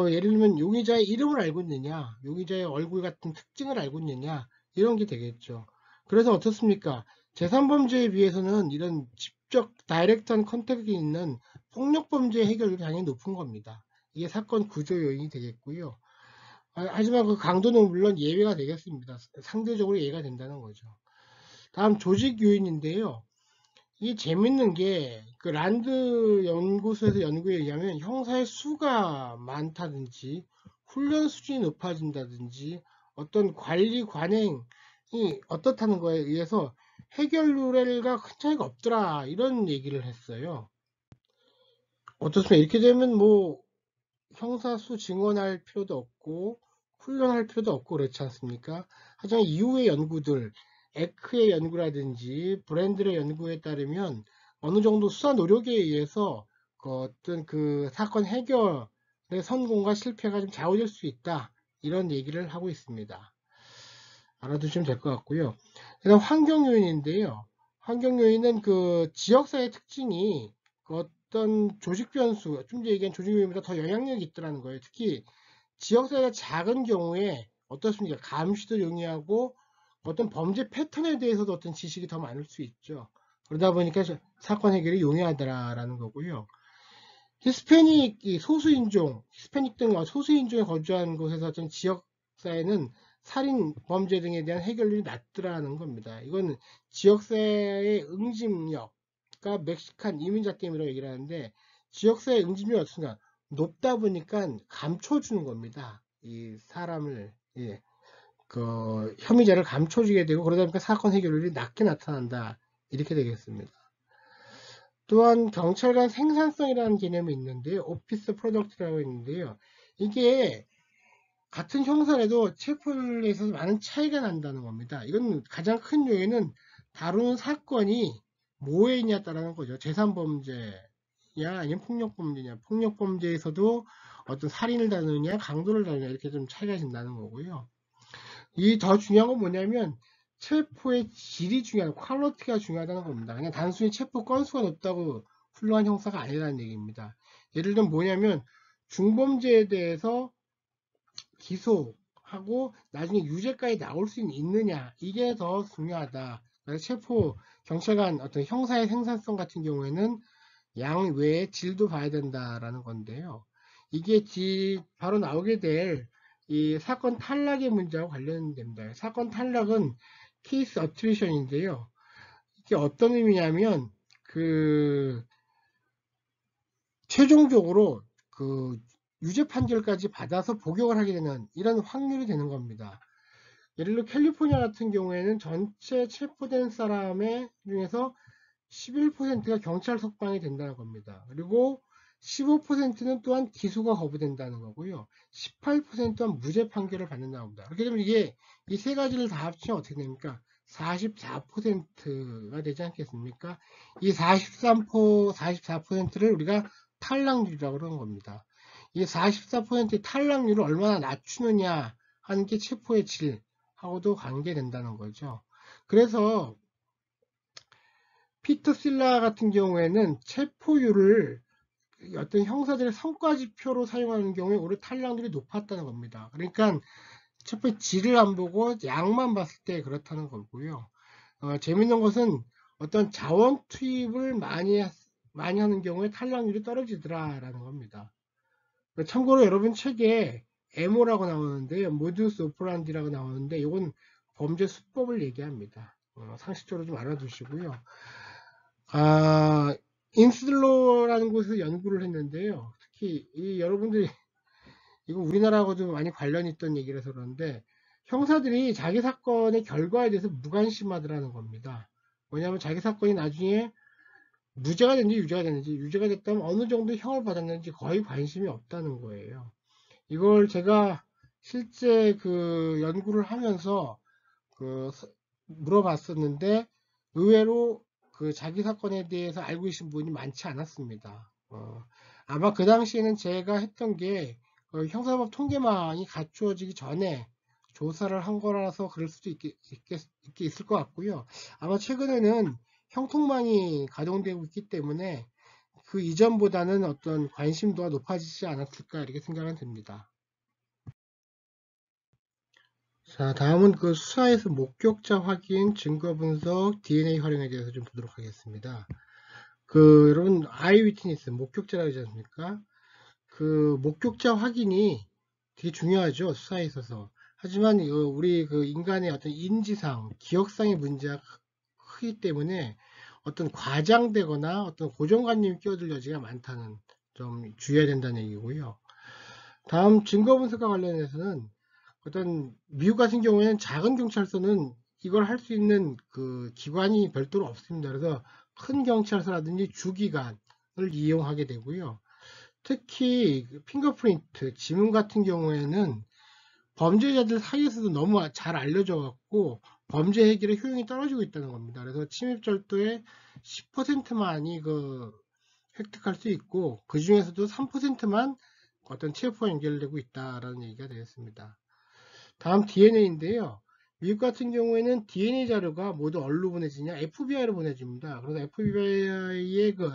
예를 들면 용의자의 이름을 알고 있느냐, 용의자의 얼굴 같은 특징을 알고 있느냐, 이런 게 되겠죠. 그래서 어떻습니까? 제3범죄에 비해서는 이런 직접 다이렉트한 컨택이 있는 폭력범죄 해결률이 당연히 높은 겁니다. 이게 사건 구조 요인이 되겠고요. 하지만 그 강도는 물론 예외가 되겠습니다. 상대적으로 예외가 된다는 거죠. 다음 조직 요인인데요. 이게 재밌는 게 란드 연구소에서 연구에 의하면 형사의 수가 많다든지 훈련 수준이 높아진다든지 어떤 관리 관행이 어떻다는 거에 의해서 해결률과 큰 차이가 없더라 이런 얘기를 했어요. 어떻습니까? 이렇게 되면 뭐 형사 수 증언할 필요도 없고 훈련할 필요도 없고 그렇지 않습니까? 하지만 이후의 연구들 에크의 연구라든지 브랜드의 연구에 따르면 어느 정도 수사 노력에 의해서 어떤 사건 해결의 성공과 실패가 좀 좌우될 수 있다 이런 얘기를 하고 있습니다. 알아두시면 될 것 같고요. 그다음 환경 요인인데요. 환경 요인은 그 지역사회 특징이 그 어떤 조직 변수, 좀 전에 얘기한 조직 요인보다 더 영향력이 있더라는 거예요. 특히 지역사회가 작은 경우에 어떻습니까? 감시도 용이하고 어떤 범죄 패턴에 대해서도 어떤 지식이 더 많을 수 있죠. 그러다 보니까 사건 해결이 용이하더라라는 거고요. 히스패닉 소수인종, 히스패닉 등 소수인종이 거주하는 곳에서 어떤 지역사회는 살인, 범죄 등에 대한 해결률이 낮더라는 겁니다. 이건 지역사회의 응집력, 그러니까 멕시칸 이민자 때문이라고 얘기를 하는데 지역사회 응집력이 어떻습니까? 높다 보니까 감춰주는 겁니다. 이 사람을, 예, 그 혐의자를 감춰주게 되고 그러다 보니까 사건 해결률이 낮게 나타난다. 이렇게 되겠습니다. 또한 경찰관 생산성이라는 개념이 있는데요. 오피스 프로덕트라고 있는데요. 이게 같은 형사라도 체포에 있어서 많은 차이가 난다는 겁니다. 이건 가장 큰 요인은 다루는 사건이 뭐에 있냐에 따라는 거죠. 재산범죄냐 아니면 폭력범죄냐. 폭력범죄에서도 어떤 살인을 다루느냐 강도를 다루느냐 이렇게 좀 차이가 된다는 거고요. 이 더 중요한 건 뭐냐면 체포의 질이 중요하다, 퀄리티가 중요하다는 겁니다. 그냥 단순히 체포 건수가 높다고 훌륭한 형사가 아니라는 얘기입니다. 예를 들면 뭐냐면 중범죄에 대해서 기소하고 나중에 유죄까지 나올 수 있느냐 이게 더 중요하다. 그래서 체포 경찰관 어떤 형사의 생산성 같은 경우에는 양 외에 질도 봐야 된다라는 건데요. 이게 바로 나오게 될 이 사건 탈락의 문제와 관련됩니다. 사건 탈락은 케이스 어트리션인데요. 이게 어떤 의미냐면 그 최종적으로 그 유죄 판결까지 받아서 복역을 하게 되는 이런 확률이 되는 겁니다. 예를 들어 캘리포니아 같은 경우에는 전체 체포된 사람의 중에서 11%가 경찰 석방이 된다는 겁니다. 그리고 15%는 또한 기소가 거부된다는 거고요. 18%는 무죄 판결을 받는다고 합니다. 그렇게 되면 이게 이 세 가지를 다 합치면 어떻게 됩니까? 44%가 되지 않겠습니까? 이 44%를 우리가 탈락률이라고 그러는 겁니다. 이 44%의 탈락률을 얼마나 낮추느냐 하는 게 체포의 질하고도 관계된다는 거죠. 그래서 피터 실라 같은 경우에는 체포율을 어떤 형사들의 성과지표로 사용하는 경우에 오히려 탈락률이 높았다는 겁니다. 그러니까 체포의 질을 안 보고 양만 봤을 때 그렇다는 거고요. 재밌는 것은 어떤 자원 투입을 많이 하는 경우에 탈락률이 떨어지더라라는 겁니다. 참고로 여러분 책에 에모라고 나오는데요. 모두스 오퍼란디라고 나오는데 이건 범죄 수법을 얘기합니다. 상식적으로 좀 알아두시고요. 인슬로라는 곳에서 연구를 했는데요. 특히 여러분들이 이거 우리나라하고도 많이 관련이 있던 얘기라서 그러는데 형사들이 자기 사건의 결과에 대해서 무관심하더라는 겁니다. 뭐냐면 자기 사건이 나중에 무죄가 됐는지 유죄가 됐는지 유죄가 됐다면 어느 정도 형을 받았는지 거의 관심이 없다는 거예요. 이걸 제가 실제 그 연구를 하면서 그 물어봤었는데 의외로 그 자기 사건에 대해서 알고 계신 분이 많지 않았습니다. 아마 그 당시에는 제가 했던 게 형사법 통계망이 갖추어지기 전에 조사를 한 거라서 그럴 수도 있을 것 같고요. 아마 최근에는 형통망이 가동되고 있기 때문에 그 이전보다는 어떤 관심도가 높아지지 않았을까 이렇게 생각은 듭니다. 자, 다음은 그 수사에서 목격자 확인, 증거 분석, DNA 활용에 대해서 좀 보도록 하겠습니다. 여러분, 아이 위트니스, 목격자라고 하지 않습니까? 그, 목격자 확인이 되게 중요하죠, 수사에 있어서. 하지만, 우리 그 인간의 어떤 인지상, 기억상의 문제가 크기 때문에 어떤 과장되거나 어떤 고정관념이 끼어들 여지가 많다는 좀 주의해야 된다는 얘기고요. 다음 증거 분석과 관련해서는 어떤 미국 같은 경우에는 작은 경찰서는 이걸 할 수 있는 그 기관이 별도로 없습니다. 그래서 큰 경찰서라든지 주기관을 이용하게 되고요. 특히 핑거프린트, 지문 같은 경우에는 범죄자들 사이에서도 너무 잘 알려져 갖고 범죄 해결의 효용이 떨어지고 있다는 겁니다. 그래서 침입절도의 10%만이 획득할 수 있고 그 중에서도 3%만 어떤 체포와 연결되고 있다라는 얘기가 되겠습니다. 다음 DNA인데요. 미국 같은 경우에는 DNA 자료가 모두 어디로 보내지냐? FBI로 보내집니다. 그래서 FBI의 그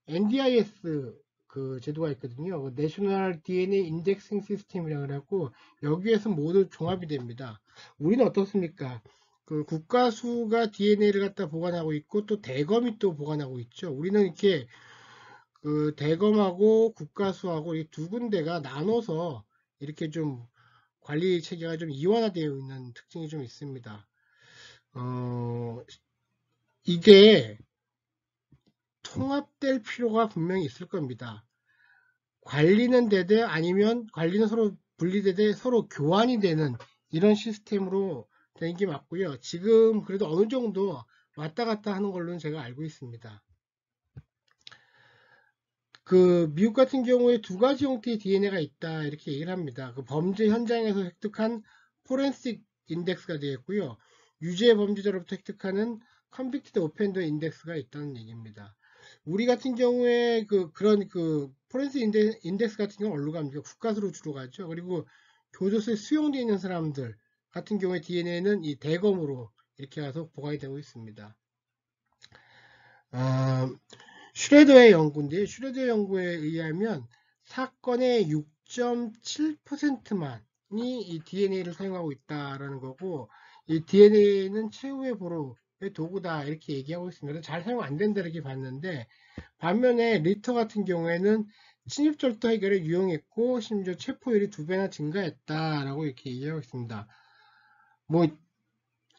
NDIS 그 제도가 있거든요. 그 내셔널 DNA 인덱싱 시스템이라고 그래갖고 여기에서 모두 종합이 됩니다. 우리는 어떻습니까? 그 국가수가 DNA를 갖다 보관하고 있고 또 대검이 또 보관하고 있죠. 우리는 이렇게 그 대검하고 국가수하고 이 두 군데가 나눠서 이렇게 좀 관리 체계가 좀 이완화되어 있는 특징이 좀 있습니다. 이게 통합될 필요가 분명히 있을 겁니다. 관리는 되되 아니면 관리는 서로 분리되되 서로 교환이 되는 이런 시스템으로 되는 게 맞고요. 지금 그래도 어느 정도 왔다 갔다 하는 걸로는 제가 알고 있습니다. 그 미국 같은 경우에 두 가지 형태의 DNA가 있다 이렇게 얘기를 합니다. 그 범죄 현장에서 획득한 포렌식 인덱스가 되겠고요. 유죄 범죄자로부터 획득하는 컨빅티드 오펜더 인덱스가 있다는 얘기입니다. 우리 같은 경우에 그런 포렌식 인덱스 같은 경우는 어디로 갑니까? 국가수로 주로 가죠. 그리고 교도소에 수용되어 있는 사람들 같은 경우에 DNA는 이 대검으로 이렇게 가서 보관이 되고 있습니다. 슈레더의 연구인데요. 슈레더의 연구에 의하면 사건의 6.7%만이 이 DNA를 사용하고 있다라는 거고, 이 DNA는 최후의 보루의 도구다 이렇게 얘기하고 있습니다. 잘 사용 안 된다 이렇게 봤는데, 반면에 리터 같은 경우에는 침입절도 해결에 유용했고 심지어 체포율이 2배나 증가했다라고 이렇게 얘기하고 있습니다. 뭐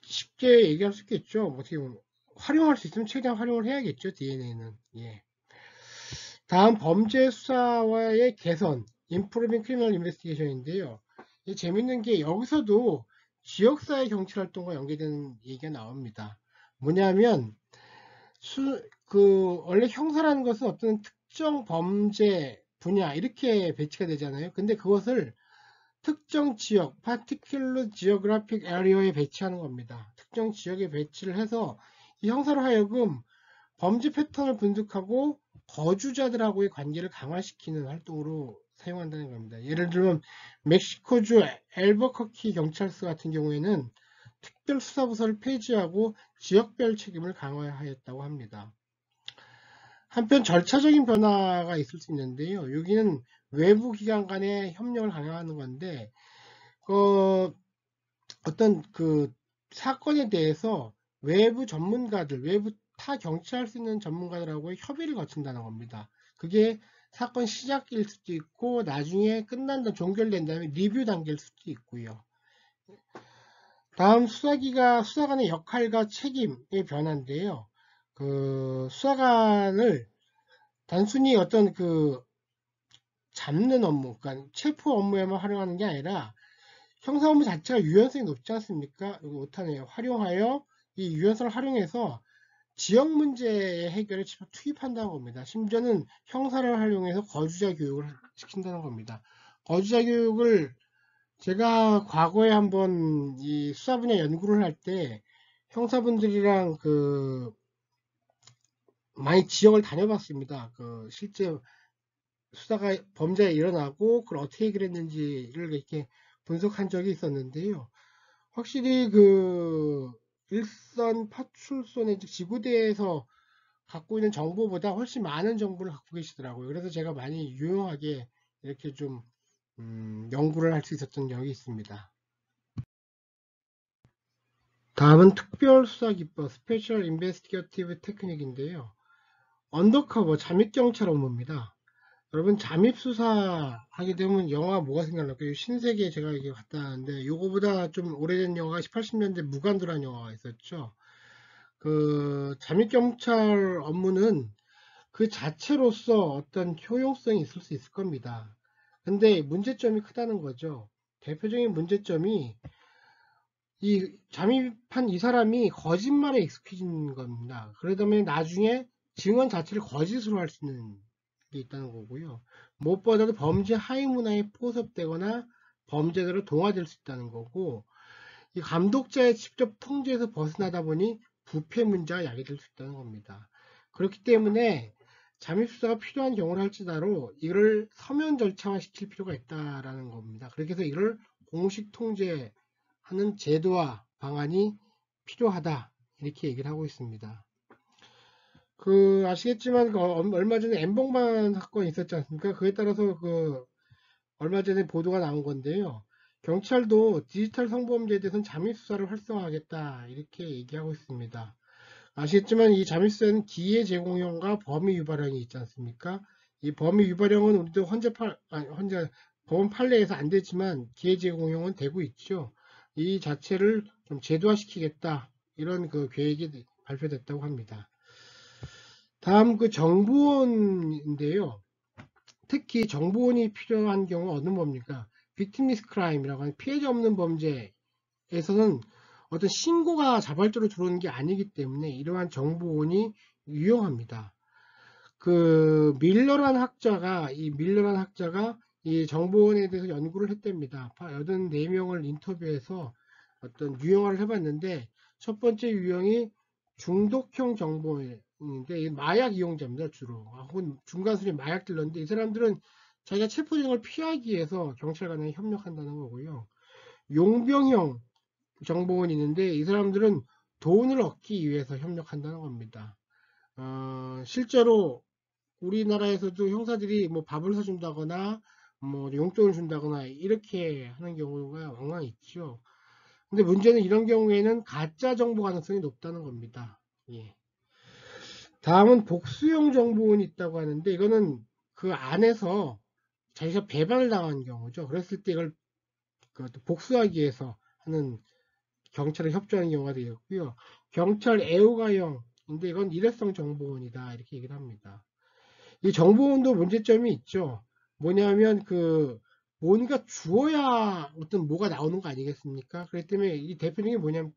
쉽게 얘기할 수 있겠죠. 뭐 어떻게 보면 활용할 수 있으면 최대한 활용을 해야겠죠. DNA는. 예. 다음 범죄 수사와의 개선, Improving Criminal Investigation인데요. 재밌는 게 여기서도 지역사회 경찰 활동과 연계되는 얘기가 나옵니다. 뭐냐면 원래 형사라는 것은 어떤 특정 범죄 분야 이렇게 배치가 되잖아요. 근데 그것을 특정 지역, particular geographic area에 배치하는 겁니다. 특정 지역에 배치를 해서 이 형사로 하여금 범죄 패턴을 분석하고 거주자들하고의 관계를 강화시키는 활동으로 사용한다는 겁니다. 예를 들면 멕시코주 엘버커키 경찰서 같은 경우에는 특별수사부서를 폐지하고 지역별 책임을 강화하였다고 합니다. 한편 절차적인 변화가 있을 수 있는데요. 여기는 외부 기관 간의 협력을 강화하는 건데 어떤 그 사건에 대해서 외부 전문가들, 외부 타 경치할 수 있는 전문가들하고의 협의를 거친다는 겁니다. 그게 사건 시작일 수도 있고 나중에 끝난다 종결된 다음에 리뷰 단계일 수도 있고요. 다음 수사관의 역할과 책임의 변화인데요. 그 수사관을 단순히 어떤 잡는 업무, 그러니까 체포 업무에만 활용하는 게 아니라 형사업무 자체가 유연성이 높지 않습니까? 이거 못하네요. 활용하여 이 유연성을 활용해서 지역 문제의 해결에 직접 투입한다는 겁니다. 심지어는 형사를 활용해서 거주자 교육을 시킨다는 겁니다. 거주자 교육을 제가 과거에 한번 이 수사 분야 연구를 할 때 형사분들이랑 많이 지역을 다녀봤습니다. 실제 수사가 범죄가 일어나고 그걸 어떻게 해결했는지를 이렇게 분석한 적이 있었는데요. 확실히 일선 파출소의 지구대에서 갖고 있는 정보보다 훨씬 많은 정보를 갖고 계시더라고요. 그래서 제가 많이 유용하게 이렇게 좀 연구를 할 수 있었던 적이 있습니다. 다음은 특별수사기법 스페셜 인베스티게이티브 테크닉인데요. 언더커버 잠입경찰 업무입니다. 여러분 잠입수사 하게 되면 영화 뭐가 생각날까요? 신세계 제가 이게 갔다 왔는데 요거보다 좀 오래된 영화가 80년대 무간도라는 영화가 있었죠. 잠입경찰 업무는 그 자체로서 어떤 효용성이 있을 수 있을 겁니다. 근데 문제점이 크다는 거죠. 대표적인 문제점이 이 잠입한 이 사람이 거짓말에 익숙해진 겁니다. 그러다 보니 나중에 증언 자체를 거짓으로 할 수 있는 게 있다는 거고요. 무엇보다도 범죄 하위 문화에 포섭되거나 범죄자로 동화될 수 있다는 거고, 이 감독자의 직접 통제에서 벗어나다 보니 부패 문제가 야기될 수 있다는 겁니다. 그렇기 때문에 잠입수사가 필요한 경우를 할지라도 이를 서면 절차화 시킬 필요가 있다라는 겁니다. 그렇게 해서 이를 공식 통제하는 제도화 방안이 필요하다. 이렇게 얘기를 하고 있습니다. 아시겠지만, 얼마 전에 엠번방 사건이 있었지 않습니까? 그에 따라서 얼마 전에 보도가 나온 건데요. 경찰도 디지털 성범죄에 대해서는 잠입수사를 활성화하겠다. 이렇게 얘기하고 있습니다. 아시겠지만 이 잠입수사는 기회 제공형과 범위 유발형이 있지 않습니까? 이 범위 유발형은 우리도 현재 법원 판례에서 안 되지만 기회 제공형은 되고 있죠. 이 자체를 좀 제도화시키겠다. 이런 계획이 발표됐다고 합니다. 다음 정보원인데요. 특히 정보원이 필요한 경우 어느 겁니까? 빅티미스 크라임이라고 하는 피해자 없는 범죄에서는 어떤 신고가 자발적으로 들어오는 게 아니기 때문에 이러한 정보원이 유용합니다. 밀러란 학자가 이 정보원에 대해서 연구를 했답니다. 84명을 인터뷰해서 어떤 유형화를 해봤는데 첫 번째 유형이 중독형 정보원인데 마약 이용자입니다. 주로 혹은 중간순위 마약 딜러인데 이 사람들은 자기가 체포되는 피하기 위해서 경찰관에 협력한다는 거고요. 용병형 정보원이 있는데 이 사람들은 돈을 얻기 위해서 협력한다는 겁니다. 실제로 우리나라에서도 형사들이 뭐 밥을 사준다거나 뭐 용돈을 준다거나 이렇게 하는 경우가 왕왕 있죠. 근데 문제는 이런 경우에는 가짜 정보 가능성이 높다는 겁니다. 예. 다음은 복수형 정보원이 있다고 하는데 이거는 그 안에서 자기가 배반을 당한 경우죠. 그랬을 때 이걸 복수하기 위해서 하는 경찰에 협조하는 경우가 되겠고요. 경찰 애호가형인데 이건 일회성 정보원이다 이렇게 얘기를 합니다. 이 정보원도 문제점이 있죠. 뭐냐면 뭔가 주어야 어떤 뭐가 나오는 거 아니겠습니까? 그렇기 때문에 이 대표적인 게 뭐냐면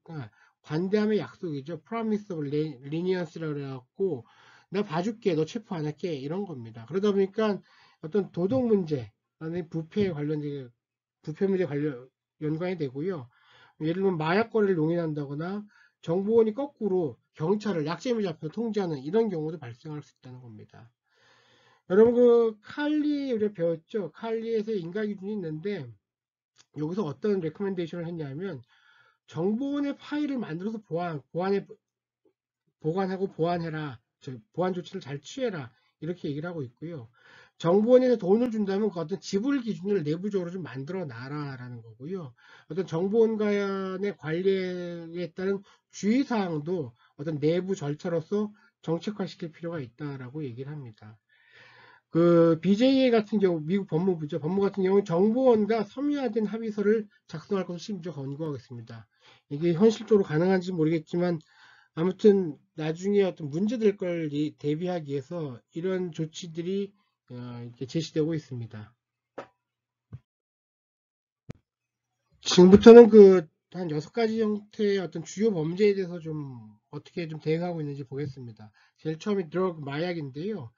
관대함의 약속이죠. Promise of Leniency라고 해갖고 내가 봐줄게, 너 체포 안 할게 이런 겁니다. 그러다 보니까 어떤 도덕 문제, 부패 문제 연관이 되고요. 예를 들면 마약 거래를 용인한다거나 정보원이 거꾸로 경찰을 약점이 잡혀 통제하는 이런 경우도 발생할 수 있다는 겁니다. 여러분 칼리 우리가 배웠죠? 칼리에서 인가 기준이 있는데 여기서 어떤 레코멘데이션을 했냐면 정보원의 파일을 만들어서 보관하고 보완해라. 보안 조치를 잘 취해라. 이렇게 얘기를 하고 있고요. 정보원에서 돈을 준다면 그 어떤 지불 기준을 내부적으로 좀 만들어 놔라라는 거고요. 어떤 정보원 간의 관리에 따른 주의사항도 어떤 내부 절차로서 정책화시킬 필요가 있다라고 얘기를 합니다. BJA 같은 경우, 미국 법무부죠. 법무 같은 경우는 정보원과 섬유화된 합의서를 작성할 것을 심지어 권고하고 있습니다. 이게 현실적으로 가능한지 모르겠지만 아무튼 나중에 어떤 문제될 걸 대비하기 위해서 이런 조치들이 이렇게 제시되고 있습니다. 지금부터는 한 6가지 형태의 어떤 주요 범죄에 대해서 어떻게 대응하고 있는지 보겠습니다. 제일 처음에 마약인데요.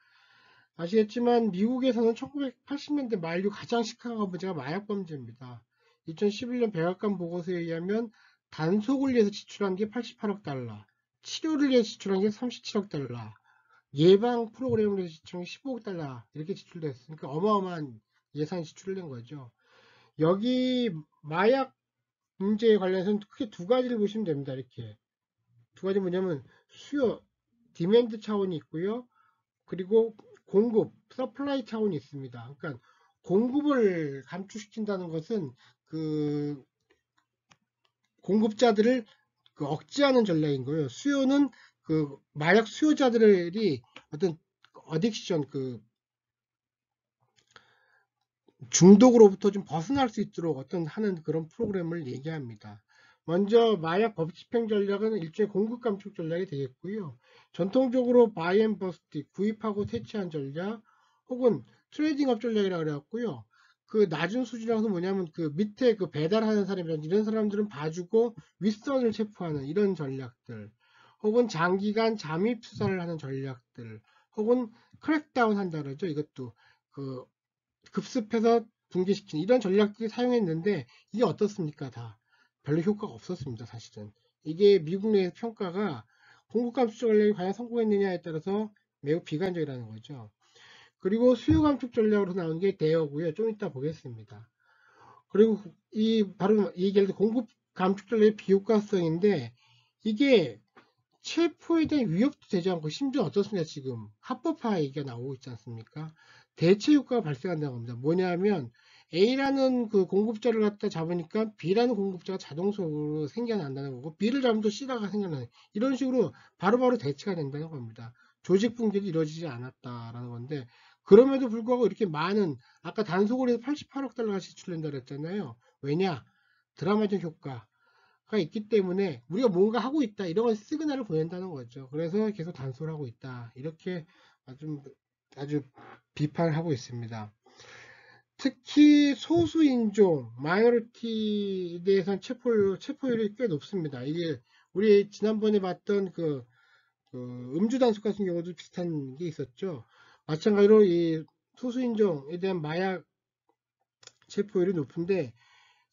아시겠지만 미국에서는 1980년대 말류 가장 심각한 문제가 마약 범죄입니다. 2011년 백악관 보고서에 의하면 단속을 위해서 지출한 게 88억 달러, 치료를 위해서 지출한 게 37억 달러, 예방 프로그램을 위해서 지출한 게 15억 달러 이렇게 지출됐으니까 어마어마한 예산이 지출된 거죠. 여기 마약 문제에 관련해서는 크게 두 가지를 보시면 됩니다. 이렇게 두 가지 뭐냐면 수요, 디맨드 차원이 있고요. 그리고 공급, 서플라이 차원이 있습니다. 그러니까 공급을 감축시킨다는 것은 공급자들을 억제하는 전략인 거예요. 수요는 마약 수요자들이 어떤 어딕션, 중독으로부터 좀 벗어날 수 있도록 하는 그런 프로그램을 얘기합니다. 먼저 마약 법 집행 전략은 일종의 공급 감축 전략이 되겠고요. 전통적으로 바이 앤 버스트, 구입하고 퇴치한 전략, 혹은 트레이딩업 전략이라고 그래갖고요. 낮은 수준이라서 뭐냐면 밑에 배달하는 사람이라든지 이런 사람들은 봐주고 윗선을 체포하는 이런 전략들, 혹은 장기간 잠입 수사를 하는 전략들, 혹은 크랙다운 한다 그러죠. 이것도 급습해서 붕괴시키는 이런 전략들이 사용했는데 이게 어떻습니까? 다 별로 효과가 없었습니다. 사실은 이게 미국 내에서 평가가 공급감축 전략이 과연 성공했느냐에 따라서 매우 비관적이라는 거죠. 그리고 수요 감축 전략으로 나오는 게 대여고요. 좀 이따 보겠습니다. 그리고 바로 이 얘기할 때 공급 감축 전략의 비효과성인데 이게 체포에 대한 위협도 되지 않고 심지어 어떻습니까? 지금 합법화 얘기가 나오고 있지 않습니까? 대체 효과가 발생한다는 겁니다. 뭐냐면 A라는 그 공급자를 갖다 잡으니까 B라는 공급자가 자동적으로 생겨난다는 거고 B를 잡으면 또 C가 생겨나는 이런 식으로 바로바로 대체가 된다는 겁니다. 조직 붕괴도 이루어지지 않았다라는 건데 그럼에도 불구하고 이렇게 많은 아까 단속으로 해서 88억 달러가 지출된다 그랬잖아요. 왜냐? 드라마적 효과 가 있기 때문에 우리가 뭔가 하고 있다 이런 시그널을 보낸다는 거죠. 그래서 계속 단속을 하고 있다 이렇게 아주 비판을 하고 있습니다. 특히 소수인종 마이너리티에 대해서는 체포율이 꽤 높습니다. 이게 우리 지난번에 봤던 그 음주 단속 같은 경우도 비슷한 게 있었죠. 마찬가지로 이 소수인종에 대한 마약 체포율이 높은데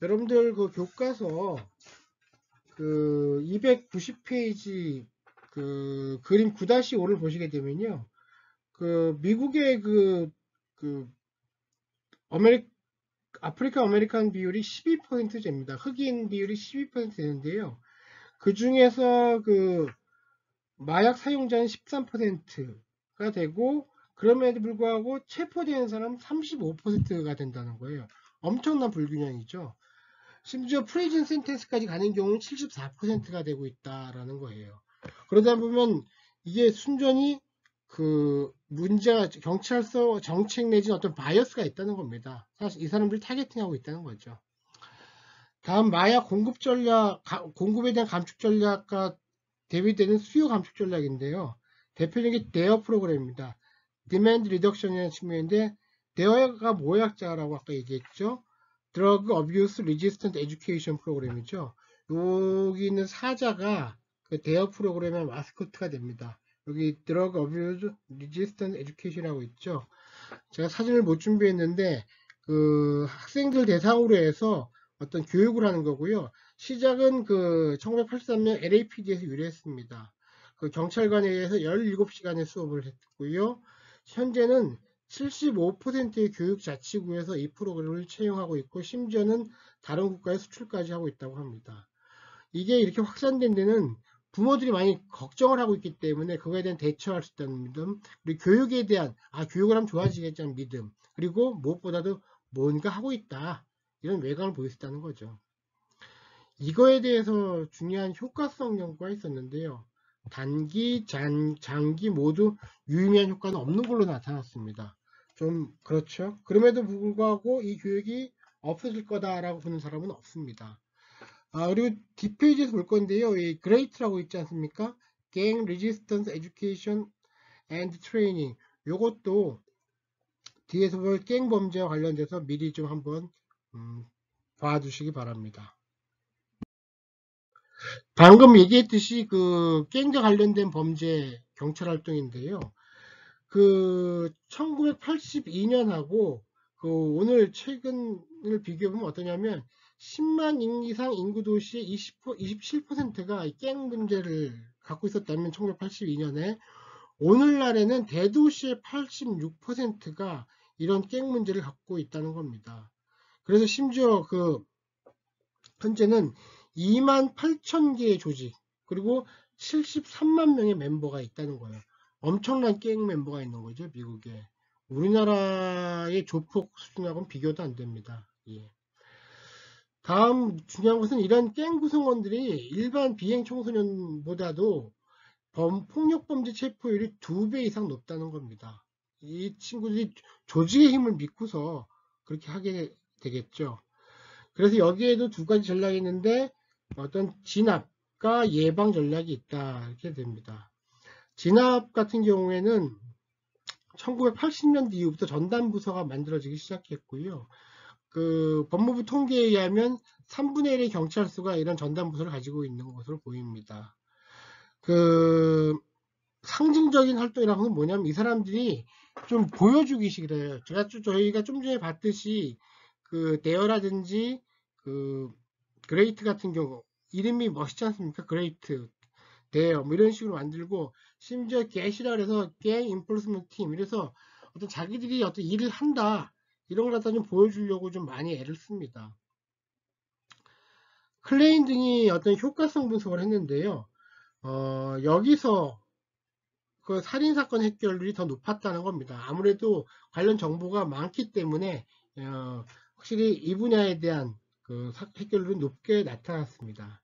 여러분들 그 교과서 그 290페이지 그 그림 9-5를 보시게 되면요. 그 미국의 그 아프리카 아메리칸 비율이 12%입니다. 흑인 비율이 12% 되는데요. 그 중에서 그 마약 사용자는 13%가 되고 그럼에도 불구하고 체포되는 사람은 35%가 된다는 거예요. 엄청난 불균형이죠. 심지어 프리즌 센텐스까지 가는 경우는 74%가 되고 있다라는 거예요. 그러다 보면 이게 순전히 그 문제가 경찰서 정책 내지는 어떤 바이어스가 있다는 겁니다. 사실 이 사람들이 타겟팅하고 있다는 거죠. 다음 마약 공급 전략, 공급에 대한 감축 전략과 대비되는 수요 감축 전략인데요. 대표적인 대어 프로그램입니다. 디맨드 리덕션이라는 측면인데 대어가 모약자라고 아까 얘기했죠. 드러그 어뷰스 리지스턴트 에듀케이션 프로그램이죠. 여기 있는 사자가 그 대어 프로그램의 마스코트가 됩니다. 여기 드러그 어뷰스 리지스턴트 에듀케이션이라고 있죠. 제가 사진을 못 준비했는데 그 학생들 대상으로 해서 어떤 교육을 하는 거고요. 시작은 그 1983년 LAPD에서 유래했습니다. 그 경찰관에 의해서 17시간의 수업을 했고요. 현재는 75%의 교육자치구에서 이 프로그램을 채용하고 있고 심지어는 다른 국가에 수출까지 하고 있다고 합니다. 이게 이렇게 확산된 데는 부모들이 많이 걱정을 하고 있기 때문에 그거에 대한 대처할 수 있다는 믿음, 그리고 교육에 대한 교육을 하면 좋아지겠다는 믿음, 그리고 무엇보다도 뭔가 하고 있다 이런 외관을 보였다는 거죠. 이거에 대해서 중요한 효과성 연구가 있었는데요. 단기, 장기 모두 유의미한 효과는 없는 걸로 나타났습니다. 좀 그렇죠. 그럼에도 불구하고 이 교육이 없어질 거다라고 보는 사람은 없습니다. 그리고 뒷페이지에서 볼 건데요. 이 GREAT라고 있지 않습니까? Gang Resistance Education and Training. 요것도 뒤에서 볼 갱 범죄와 관련돼서 미리 좀 한번 봐두시기 바랍니다. 방금 얘기했듯이 그 갱과 관련된 범죄 경찰 활동인데요. 그 1982년하고 그 오늘 최근을 비교해보면 어떠냐면 10만 이상 인구 도시의 27%가 갱 문제를 갖고 있었다면 1982년에 오늘날에는 대도시의 86%가 이런 갱 문제를 갖고 있다는 겁니다. 그래서 심지어 그 현재는 2만 8천 개의 조직 그리고 73만 명의 멤버가 있다는 거예요. 엄청난 갱 멤버가 있는 거죠, 미국에. 우리나라의 조폭 수준하고는 비교도 안 됩니다. 예. 다음 중요한 것은 이런 갱 구성원들이 일반 비행 청소년보다도 폭력 범죄 체포율이 2배 이상 높다는 겁니다. 이 친구들이 조직의 힘을 믿고서 그렇게 하게 되겠죠. 그래서 여기에도 두 가지 전략이 있는데 어떤 진압과 예방 전략이 있다 이렇게 됩니다. 진압 같은 경우에는 1980년대 이후부터 전담부서가 만들어지기 시작했고요. 그 법무부 통계에 의하면 3분의 1의 경찰서가 이런 전담부서를 가지고 있는 것으로 보입니다. 그 상징적인 활동이라고 하면 뭐냐면 이 사람들이 좀 보여주기 식이래요. 저희가 좀 전에 봤듯이 그 대여라든지 그 그레이트 같은 경우 이름이 멋있지 않습니까? 그레이트 대여 뭐 이런 식으로 만들고 심지어 겟이라 그래서 갱 인포스먼트 팀 이래서 어떤 자기들이 어떤 일을 한다 이런 걸 갖다 좀 보여주려고 좀 많이 애를 씁니다. 클레인 등이 어떤 효과성 분석을 했는데요. 여기서 그 살인사건 해결률이 더 높았다는 겁니다. 아무래도 관련 정보가 많기 때문에 확실히 이 분야에 대한 그 해결률이 높게 나타났습니다.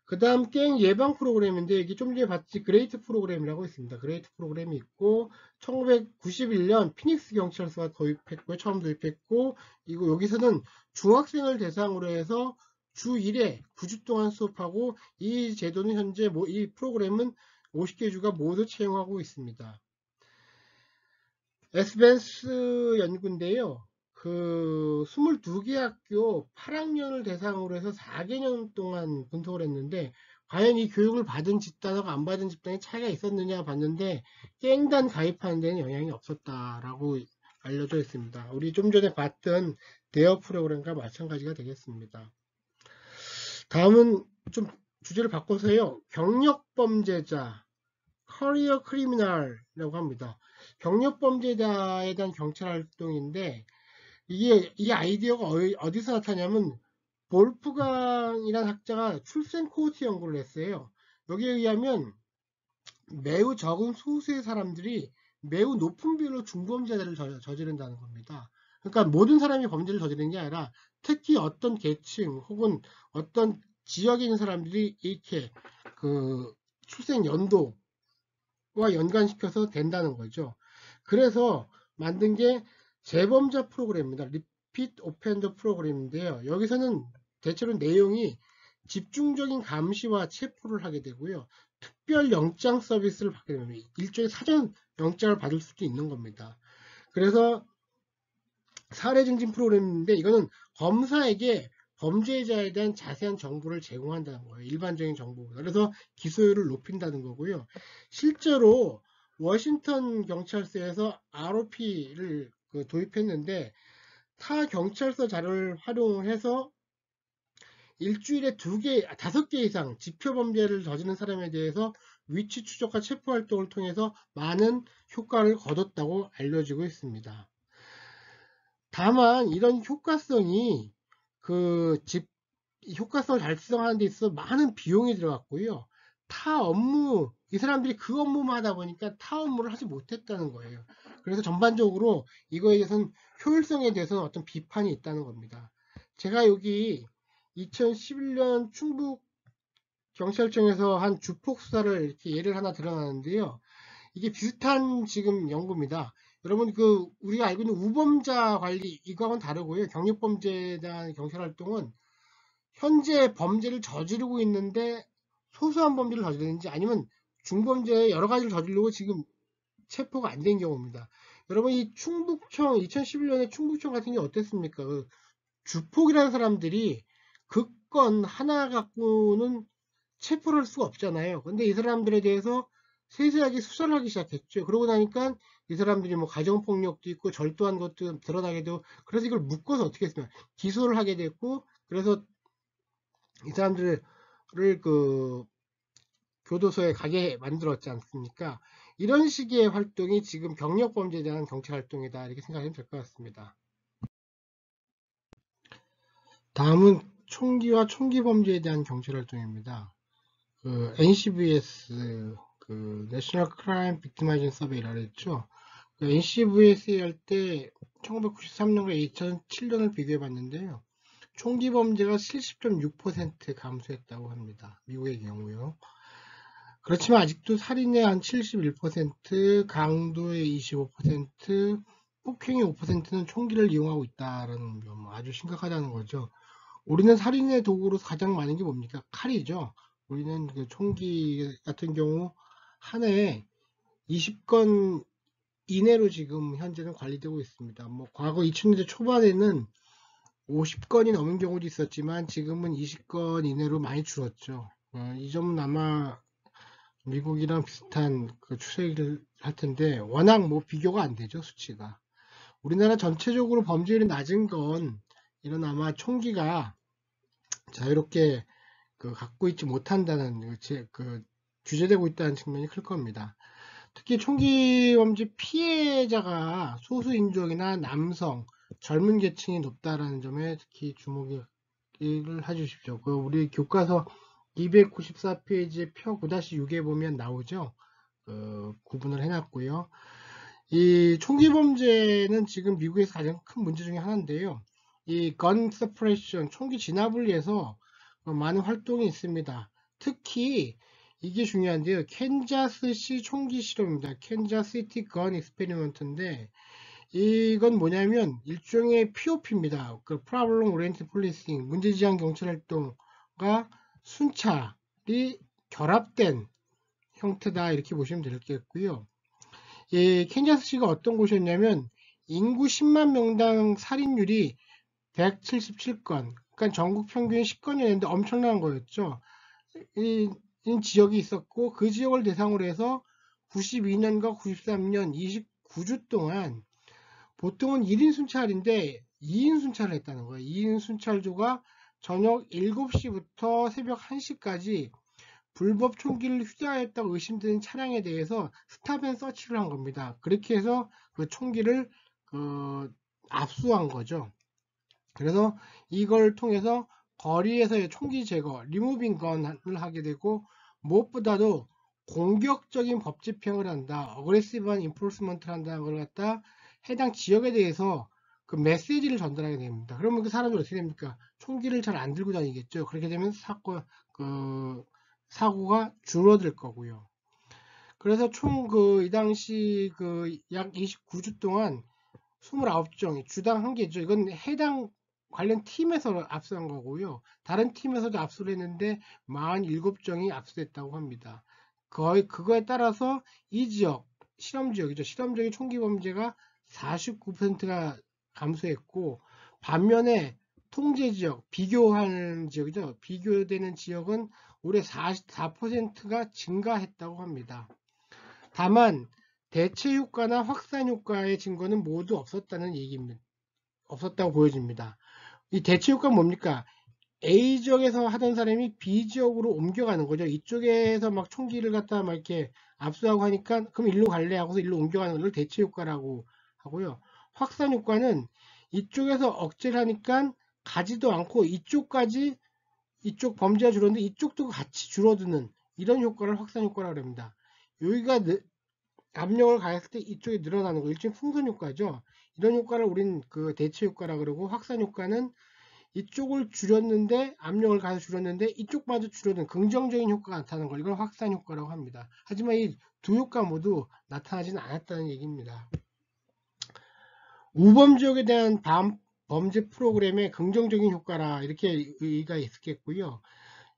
그 다음 게임 예방 프로그램인데 이게 좀 전에 봤지 그레이트 프로그램이라고 있습니다. 그레이트 프로그램이 있고 1991년 피닉스 경찰서가 도입했고 처음 도입했고 이거 여기서는 중학생을 대상으로 해서 주 1회 9주 동안 수업하고 이 제도는 현재 이 프로그램은 50개 주가 모두 채용하고 있습니다. 에스벤스 연구인데요. 그 22개 학교 8학년을 대상으로 해서 4개년 동안 분석을 했는데 과연 이 교육을 받은 집단하고 안 받은 집단의 차이가 있었느냐 봤는데 깽단 가입하는 데는 영향이 없었다라고 알려져 있습니다. 우리 좀 전에 봤던 대어 프로그램과 마찬가지가 되겠습니다. 다음은 좀 주제를 바꿔서요. 경력범죄자 커리어 크리미널이라고 합니다. 경력범죄자에 대한 경찰 활동인데 이 아이디어가 어디서 나타나냐면 볼프강이라는 학자가 출생 코호트 연구를 했어요. 여기에 의하면 매우 적은 소수의 사람들이 매우 높은 비율로 중범죄를 저지른다는 겁니다. 그러니까 모든 사람이 범죄를 저지르는 게 아니라 특히 어떤 계층 혹은 어떤 지역에 있는 사람들이 이렇게 그 출생 연도 와 연관시켜서 된다는 거죠. 그래서 만든 게 재범자 프로그램입니다. 리피트 오펜더 프로그램인데요. 여기서는 대체로 내용이 집중적인 감시와 체포를 하게 되고요. 특별 영장 서비스를 받게 됩니다. 일종의 사전 영장을 받을 수도 있는 겁니다. 그래서 사례 증진 프로그램인데 이거는 검사에게 범죄자에 대한 자세한 정보를 제공한다는 거예요. 일반적인 정보보다. 그래서 기소율을 높인다는 거고요. 실제로 워싱턴 경찰서에서 ROP를 도입했는데 타 경찰서 자료를 활용해서 일주일에 5개 이상 지표 범죄를 저지른 사람에 대해서 위치 추적과 체포 활동을 통해서 많은 효과를 거뒀다고 알려지고 있습니다. 다만 이런 효과성이 효과성을 달성하는 데 있어서 많은 비용이 들어갔고요. 타 업무, 이 사람들이 그 업무만 하다 보니까 타 업무를 하지 못했다는 거예요. 그래서 전반적으로 이거에 대해서는 효율성에 대해서는 어떤 비판이 있다는 겁니다. 제가 여기 2011년 충북 경찰청에서 한 주폭 수사를 이렇게 예를 하나 들어놨는데요. 이게 비슷한 지금 연구입니다. 여러분 우리가 알고 있는 우범자 관리 이거하고는 다르고요. 경력범죄에 대한 경찰활동은 현재 범죄를 저지르고 있는데 소수한 범죄를 저지르는지 아니면 중범죄 여러 가지를 저지르고 지금 체포가 안 된 경우입니다. 여러분 이 충북청 2011년에 충북청 같은 게 어땠습니까? 주폭이라는 사람들이 그 건 하나 갖고는 체포를 할 수가 없잖아요. 근데 이 사람들에 대해서 세세하게 수사를 하기 시작했죠. 그러고 나니까 이 사람들이 뭐 가정폭력도 있고 절도한 것도 드러나게 되고 그래서 이걸 묶어서 어떻게 했으면 기소를 하게 됐고 그래서 이 사람들을 교도소에 가게 만들었지 않습니까? 이런 식의 활동이 지금 경력범죄에 대한 경찰 활동이다 이렇게 생각하면 될 것 같습니다. 다음은 총기와 총기범죄에 대한 경찰 활동입니다. NCVS National Crime Victimization Survey라고 했죠. NCVS 할 때 1993년과 2007년을 비교해 봤는데요. 총기 범죄가 70.6% 감소했다고 합니다. 미국의 경우요. 그렇지만 아직도 살인의 한 71%, 강도의 25%, 폭행의 5%는 총기를 이용하고 있다는 점 아주 심각하다는 거죠. 우리는 살인의 도구로 가장 많은 게 뭡니까? 칼이죠. 우리는 총기 같은 경우 한 해에 20건 이내로 지금 현재는 관리되고 있습니다. 뭐 과거 2000년대 초반에는 50건이 넘은 경우도 있었지만 지금은 20건 이내로 많이 줄었죠. 이 점은 아마 미국이랑 비슷한 추세를 할 텐데 워낙 뭐 비교가 안 되죠, 수치가. 우리나라 전체적으로 범죄율이 낮은 건 이런 아마 총기가 자유롭게 갖고 있지 못한다는 규제되고 있다는 측면이 클 겁니다. 특히 총기 범죄 피해자가 소수 인종이나 남성, 젊은 계층이 높다라는 점에 특히 주목이 이해를 해주십시오. 그 우리 교과서 294페이지 표 9-6에 보면 나오죠. 구분을 해놨고요. 이 총기 범죄는 지금 미국에서 가장 큰 문제 중에 하나인데요. 이 건 서프레션, 총기 진압을 위해서 많은 활동이 있습니다. 특히 이게 중요한데요. 캔자스시 총기 실험입니다. 캔자스시티 건 익스페리먼트인데 이건 뭐냐면 일종의 POP입니다. 그 Problem Oriented Policing, 문제지향 경찰 활동과 순찰이 결합된 형태다 이렇게 보시면 되겠고요. 이 캔자스시가 어떤 곳이었냐면 인구 10만 명당 살인율이 177건, 그러니까 전국 평균 10건이었는데 엄청난 거였죠. 이 지역이 있었고 그 지역을 대상으로 해서 92년과 93년 29주 동안 보통은 1인 순찰인데 2인 순찰을 했다는 거예요. 2인 순찰조가 저녁 7시부터 새벽 1시까지 불법 총기를 휴대하였다고 의심되는 차량에 대해서 스탑앤 서치를 한 겁니다. 그렇게 해서 그 총기를 압수한 거죠. 그래서 이걸 통해서 거리에서의 총기 제거, 리무빙 건을 하게 되고 무엇보다도 공격적인 법 집행을 한다, 어그레시브한 인포스먼트를 한다는 걸 갖다 해당 지역에 대해서 그 메시지를 전달하게 됩니다. 그러면 그 사람들 어떻게 됩니까? 총기를 잘 안 들고 다니겠죠. 그렇게 되면 사고가 줄어들 거고요. 그래서 총 이 당시 약 29주 동안 29정, 주당 1개죠. 이건 해당 관련 팀에서 압수한 거고요. 다른 팀에서도 압수를 했는데 47정이 압수됐다고 합니다. 그거에 따라서 이 지역, 실험지역이죠. 실험지역의 총기 범죄가 49%가 감소했고, 반면에 통제지역, 비교하는 지역이죠. 비교되는 지역은 올해 44%가 증가했다고 합니다. 다만 대체 효과나 확산 효과의 증거는 모두 없었다는 얘기입니다. 없었다고 보여집니다. 이 대체 효과는 뭡니까? A 지역에서 하던 사람이 B 지역으로 옮겨가는 거죠. 이쪽에서 막 총기를 갖다 막 이렇게 압수하고 하니까 그럼 일로 갈래 하고서 일로 옮겨가는 걸 대체 효과라고 하고요. 확산 효과는 이쪽에서 억제를 하니까 가지도 않고 이쪽까지 이쪽 범죄가 줄었는데 이쪽도 같이 줄어드는 이런 효과를 확산 효과라고 합니다. 여기가 압력을 가했을 때 이쪽이 늘어나는 거, 일종의 풍선 효과죠. 이런 효과를 우린 그 대체 효과라 그러고, 확산 효과는 이쪽을 줄였는데 압력을 가해서 줄였는데 이쪽마저 줄어든 긍정적인 효과가 나타나는 걸 이걸 확산 효과라고 합니다. 하지만 이 두 효과 모두 나타나지는 않았다는 얘기입니다. 우범 지역에 대한 범죄 프로그램의 긍정적인 효과라 이렇게 의의가 있겠고요.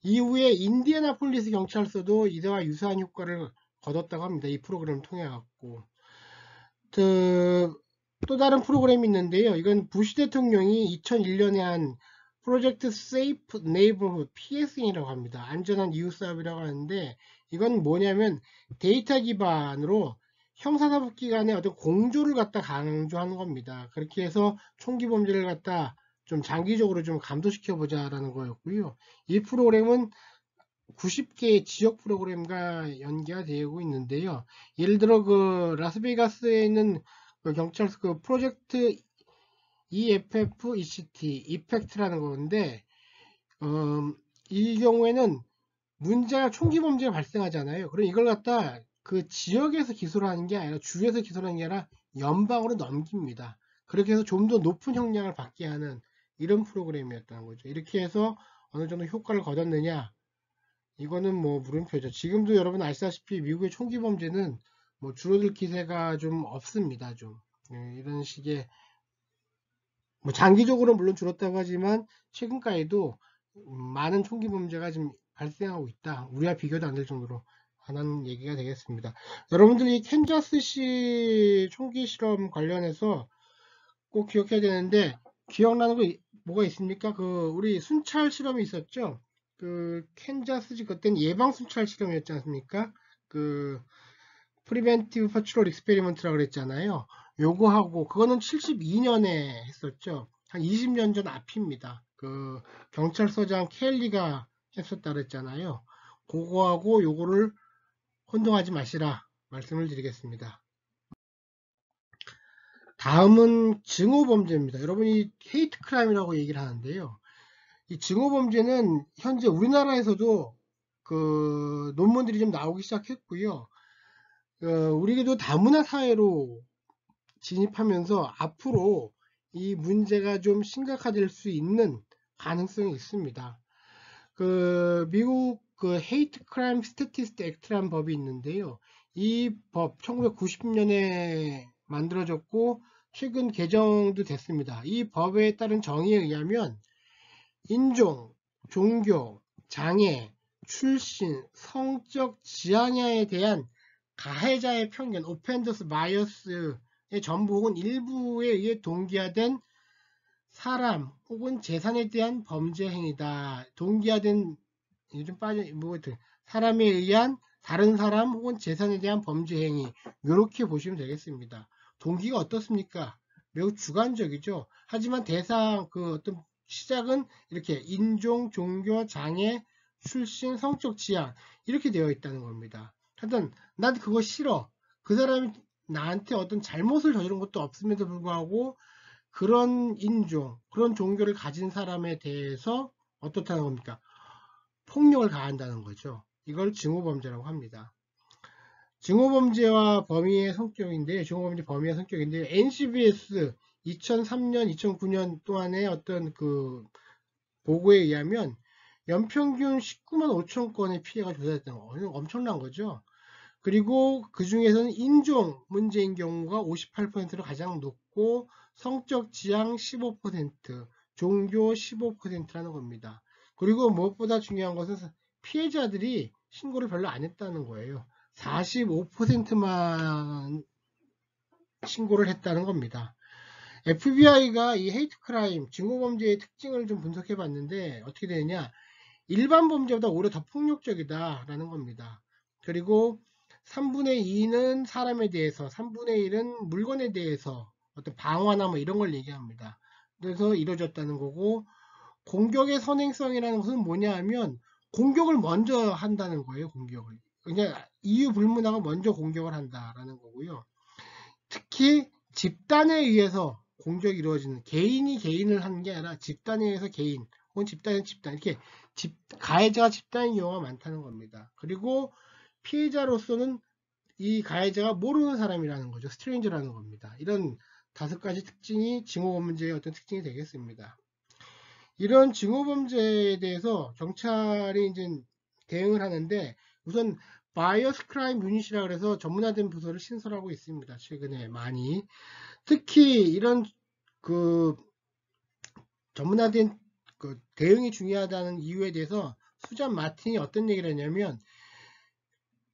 이후에 인디애나폴리스 경찰서도 이와 유사한 효과를 거뒀다고 합니다. 이 프로그램을 통해 갖고 또 다른 프로그램이 있는데요. 이건 부시 대통령이 2001년에 한 프로젝트 세이프 네이버후드 PSN이라고 합니다. 안전한 이웃사업이라고 하는데 이건 뭐냐면 데이터 기반으로 형사사법기관의 어떤 공조를 갖다 강조하는 겁니다. 그렇게 해서 총기 범죄를 갖다 좀 장기적으로 좀 감소시켜 보자라는 거였고요. 이 프로그램은 90개의 지역 프로그램과 연계가 되고 있는데요. 예를 들어 그 라스베이거스에 있는 그 경찰서 그 프로젝트 EFF-ECT, 이펙트라는 건데 이 경우에는 문제가 총기 범죄가 발생하잖아요. 그럼 이걸 갖다 그 지역에서 기소를 하는 게 아니라 주에서 기소를 하는 게 아니라 연방으로 넘깁니다. 그렇게 해서 좀 더 높은 형량을 받게 하는 이런 프로그램이었다는 거죠. 이렇게 해서 어느 정도 효과를 거뒀느냐, 이거는 뭐 물음표죠. 지금도 여러분 아시다시피 미국의 총기 범죄는 뭐 줄어들 기세가 좀 없습니다. 좀 이런 식의 뭐 장기적으로 물론 줄었다고 하지만 최근까지도 많은 총기 범죄가 지금 발생하고 있다. 우리와 비교도 안 될 정도로 하는 얘기가 되겠습니다. 여러분들이 캔자스시 총기 실험 관련해서 꼭 기억해야 되는데 기억나는 거 뭐가 있습니까? 그 우리 순찰 실험이 있었죠. 그 캔자스시 그때는 예방 순찰 실험이었지 않습니까? 그 프리벤티브 퍼츄럴 익스페리먼트라고 그랬잖아요. 요거하고 그거는 72년에 했었죠. 한 20년 전 앞입니다. 그 경찰서장 켈리가 했었다 그랬잖아요. 그거하고 요거를 혼동하지 마시라 말씀을 드리겠습니다. 다음은 증오범죄입니다. 여러분이 헤이트 크라임이라고 얘기를 하는데요. 이 증오범죄는 현재 우리나라에서도 그 논문들이 좀 나오기 시작했고요. 우리도 다문화 사회로 진입하면서 앞으로 이 문제가 좀 심각화될 수 있는 가능성이 있습니다. 그 미국 그 헤이트 크라임 스태티스틱 액트라는 법이 있는데요. 이 법 1990년에 만들어졌고 최근 개정도 됐습니다. 이 법에 따른 정의에 의하면 인종, 종교, 장애, 출신, 성적 지향에 대한 가해자의 편견, 오펜더스 바이어스의 전부 혹은 일부에 의해 동기화된 사람 혹은 재산에 대한 범죄 행위다. 동기화된 좀 빠져 사람에 의한 다른 사람 혹은 재산에 대한 범죄 행위 이렇게 보시면 되겠습니다. 동기가 어떻습니까? 매우 주관적이죠. 하지만 대상 그 어떤 시작은 이렇게 인종, 종교, 장애, 출신, 성적 지향 이렇게 되어 있다는 겁니다. 하여튼 난 그거 싫어. 그 사람이 나한테 어떤 잘못을 저지른 것도 없음에도 불구하고 그런 인종, 그런 종교를 가진 사람에 대해서 어떻다는 겁니까? 폭력을 가한다는 거죠. 이걸 증오범죄라고 합니다. 증오범죄와 범위의 성격인데, 증오범죄 범위의 성격인데, NCBS 2003년, 2009년 동안의 어떤 그 보고에 의하면 연평균 19만 5천 건의 피해가 조사됐다는 거, 엄청난 거죠. 그리고 그 중에서는 인종 문제인 경우가 58%로 가장 높고 성적 지향 15%, 종교 15%라는 겁니다. 그리고 무엇보다 중요한 것은 피해자들이 신고를 별로 안 했다는 거예요. 45%만 신고를 했다는 겁니다. FBI가 이 헤이트 크라임, 증오범죄의 특징을 좀 분석해 봤는데 어떻게 되느냐? 일반 범죄보다 오히려 더 폭력적이다라는 겁니다. 그리고 3분의 2는 사람에 대해서, 3분의 1은 물건에 대해서 어떤 방어나 뭐 이런 걸 얘기합니다. 그래서 이루어졌다는 거고, 공격의 선행성이라는 것은 뭐냐 하면 공격을 먼저 한다는 거예요. 공격을. 그냥 이유 불문하고 먼저 공격을 한다라는 거고요. 특히 집단에 의해서 공격이 이루어지는, 개인이 개인을 하는 게 아니라 집단에 의해서 개인 혹은 집단에 집단 이렇게 가해자가 집단인 경우가 많다는 겁니다. 그리고 피해자로서는 이 가해자가 모르는 사람이라는 거죠. 스트레인저라는 겁니다. 이런 5가지 특징이 증오범죄의 어떤 특징이 되겠습니다. 이런 증오범죄에 대해서 경찰이 이제 대응을 하는데, 우선 바이어스 크라임 유닛이라 그래서 전문화된 부서를 신설하고 있습니다. 최근에 많이. 특히 이런 그 전문화된 그 대응이 중요하다는 이유에 대해서 수잔 마틴이 어떤 얘기를 했냐면,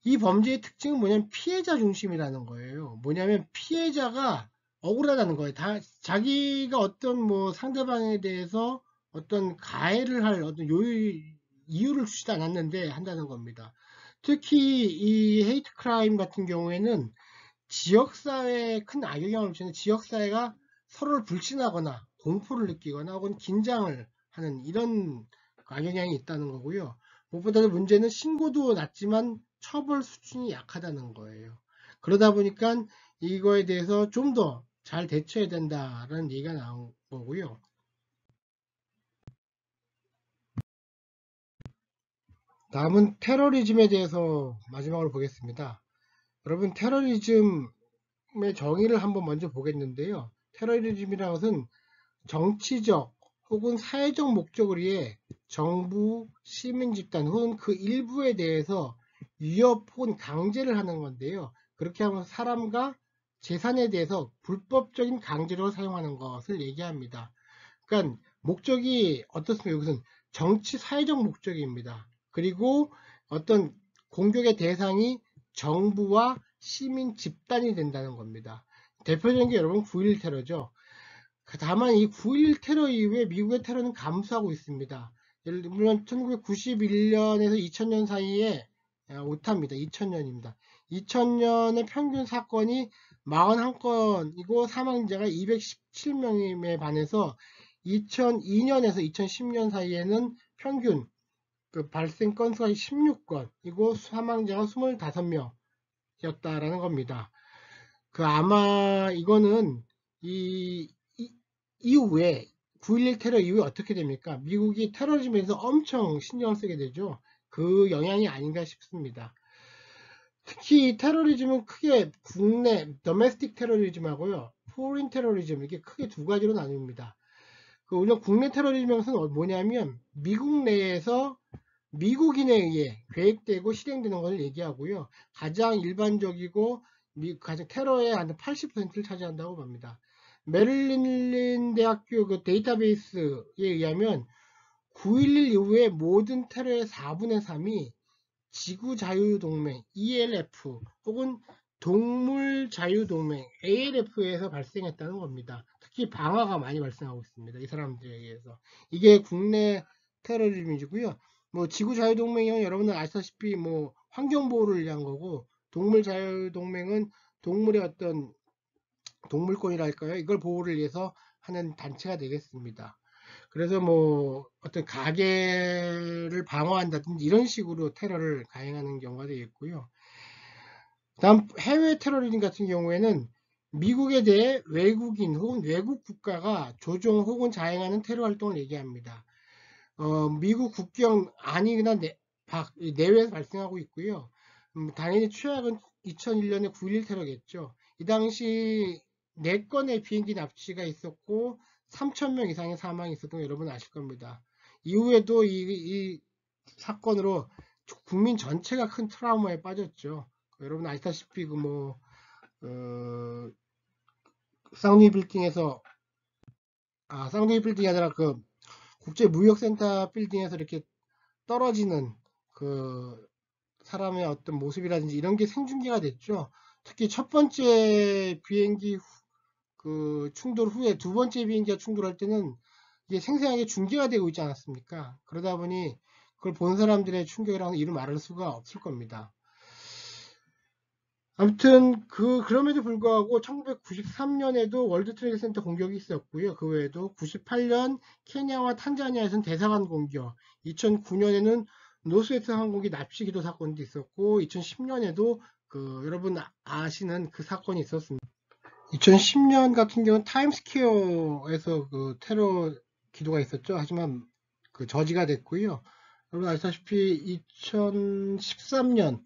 이 범죄의 특징은 뭐냐면 피해자 중심이라는 거예요. 뭐냐면 피해자가 억울하다는 거예요. 자기가 어떤 뭐 상대방에 대해서 어떤 가해를 할 어떤 이유를 주지도 않았는데 한다는 겁니다. 특히 이 헤이트 크라임 같은 경우에는 지역사회에 큰 악영향을 미치는, 지역사회가 서로를 불신하거나 공포를 느끼거나 혹은 긴장을 하는 이런 악영향이 있다는 거고요. 무엇보다도 문제는 신고도 낮지만 처벌 수준이 약하다는 거예요. 그러다 보니까 이거에 대해서 좀 더 잘 대처해야 된다라는 얘기가 나온 거고요. 다음은 테러리즘에 대해서 마지막으로 보겠습니다. 여러분, 테러리즘의 정의를 한번 먼저 보겠는데요. 테러리즘이라는 것은 정치적 혹은 사회적 목적을 위해 정부, 시민 집단 혹은 그 일부에 대해서 위협 혹은 강제를 하는 건데요. 그렇게 하면 사람과 재산에 대해서 불법적인 강제력을 사용하는 것을 얘기합니다. 그러니까 목적이 어떻습니까? 여기서는 정치 사회적 목적입니다. 그리고 어떤 공격의 대상이 정부와 시민 집단이 된다는 겁니다. 대표적인 게 여러분 9.11 테러죠. 다만 이 9.11 테러 이후에 미국의 테러는 감소하고 있습니다. 예를 들면 1991년에서 2000년 사이에 오타입니다. 2000년입니다. 2000년의 평균 사건이 41건이고 사망자가 217명에 반해서 2002년에서 2010년 사이에는 평균 그 발생 건수가 16건이고 사망자가 25명이었다라는 겁니다. 그 아마 이거는 이 이후에 9.11 테러 이후에 어떻게 됩니까? 미국이 테러리즘에서 엄청 신경을 쓰게 되죠. 그 영향이 아닌가 싶습니다. 특히 테러리즘은 크게 국내 더메스틱 테러리즘하고요, 포린 테러리즘, 이게 크게 두 가지로 나뉩니다. 우리가 국내 테러리즘은 뭐냐면 미국 내에서 미국인에 의해 계획되고 실행되는 것을 얘기하고요. 가장 일반적이고 가장 테러의 한 80%를 차지한다고 봅니다. 메릴랜드 대학교 그 데이터베이스에 의하면 9.11 이후에 모든 테러의 4분의 3이 지구자유동맹 ELF 혹은 동물자유동맹 ALF에서 발생했다는 겁니다. 특히 방화가 많이 발생하고 있습니다. 이 사람들에 의해서. 이게 국내 테러리즘이고요. 뭐 지구자유동맹은 여러분들 아시다시피 뭐 환경보호를 위한 거고, 동물자유동맹은 동물의 어떤 동물권이랄까요? 이걸 보호를 위해서 하는 단체가 되겠습니다. 그래서 뭐 어떤 가게를 방어한다든지 이런 식으로 테러를 가행하는 경우가 되겠고요. 다음 해외 테러리즘 같은 경우에는 미국에 대해 외국인 혹은 외국 국가가 조종 혹은 자행하는 테러 활동을 얘기합니다. 미국 국경 안이나 내외에서 발생하고 있고요. 당연히 최악은 2001년에 9.11 테러겠죠. 이 당시 4건의 비행기 납치가 있었고 3,000명 이상의 사망이 있었던 거 여러분 아실 겁니다. 이후에도 이 사건으로 국민 전체가 큰 트라우마에 빠졌죠. 여러분 아시다시피 쌍둥이 빌딩에서 쌍둥이 빌딩이 아니라 그 국제무역센터 빌딩에서 이렇게 떨어지는 그 사람의 어떤 모습이라든지 이런 게 생중계가 됐죠. 특히 첫 번째 비행기 그 충돌 후에 두 번째 비행기가 충돌할 때는 이게 생생하게 중계가 되고 있지 않았습니까? 그러다 보니 그걸 본 사람들의 충격이라는 이루 말할 수가 없을 겁니다. 아무튼 그럼에도 불구하고 1993년에도 월드 트레이드 센터 공격이 있었고요. 그 외에도 98년 케냐와 탄자니아에서는 대사관 공격, 2009년에는 노스웨스트 항공기 납치 기도 사건도 있었고, 2010년에도 여러분 아시는 그 사건이 있었습니다. 2010년 같은 경우는 타임스퀘어에서 그 테러 기도가 있었죠. 하지만 저지가 됐고요. 여러분 아시다시피 2013년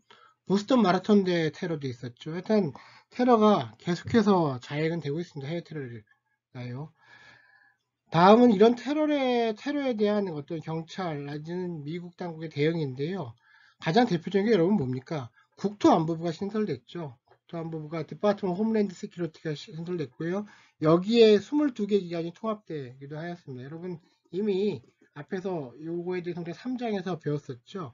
보스턴 마라톤 대 테러도 있었죠. 일단 테러가 계속해서 자행은 되고 있습니다. 해외 테러를요. 다음은 이런 테러에 대한 어떤 경찰 내지는 미국 당국의 대응인데요. 가장 대표적인 게 여러분 뭡니까? 국토안보부가 신설됐죠. 국토안보부가 디파트먼트 홈랜드 시큐리티가 신설됐고요. 여기에 22개 기관이 통합되기도 하였습니다. 여러분 이미 앞에서 요거에 대해서 3장에서 배웠었죠.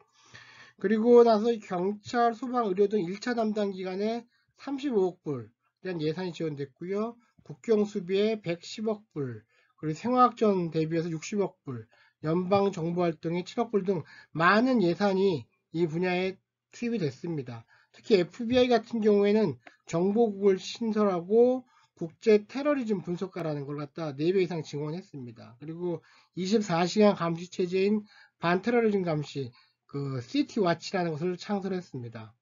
그리고 나서 경찰, 소방, 의료 등 1차 담당 기관에 35억 불 대한 예산이 지원됐고요. 국경 수비에 110억 불, 그리고 생화학전 대비해서 60억 불, 연방 정보 활동에 7억 불 등 많은 예산이 이 분야에 투입이 됐습니다. 특히 FBI 같은 경우에는 정보국을 신설하고 국제 테러리즘 분석가라는 걸 갖다 4배 이상 증원했습니다. 그리고 24시간 감시 체제인 반테러리즘 감시, 시티와치라는 것을 창설했습니다.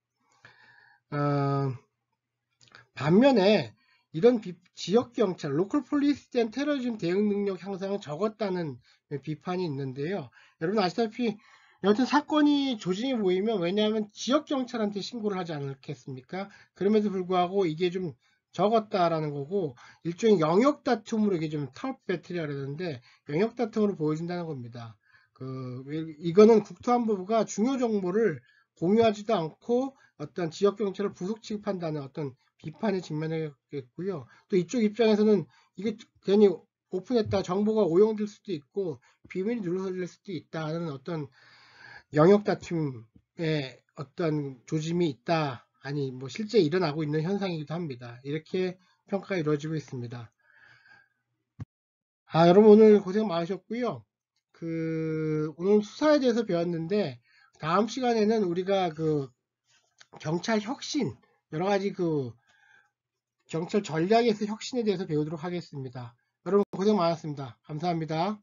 반면에 이런 지역경찰, 로컬 폴리스에 대한 테러리즘 대응 능력 향상은 적었다는 비판이 있는데요. 여러분 아시다시피 여튼 사건이 조짐이 보이면, 왜냐하면 지역경찰한테 신고를 하지 않겠습니까? 그럼에도 불구하고 이게 좀 적었다라는 거고, 일종의 영역 다툼으로 이게 좀 터프 배틀이라 그러는데 영역 다툼으로 보여준다는 겁니다. 이거는 국토안보부가 중요 정보를 공유하지도 않고 어떤 지역경찰을 부속 취급한다는 어떤 비판에 직면했고요. 또 이쪽 입장에서는 이게 괜히 오픈했다 정보가 오용될 수도 있고 비밀이 누설될 수도 있다는 어떤 영역 다툼의 어떤 조짐이 있다, 아니 뭐 실제 일어나고 있는 현상이기도 합니다. 이렇게 평가가 이루어지고 있습니다. 여러분 오늘 고생 많으셨고요. 오늘 수사에 대해서 배웠는데, 다음 시간에는 우리가 경찰 혁신, 여러 가지 경찰 전략에서 혁신에 대해서 배우도록 하겠습니다. 여러분 고생 많았습니다. 감사합니다.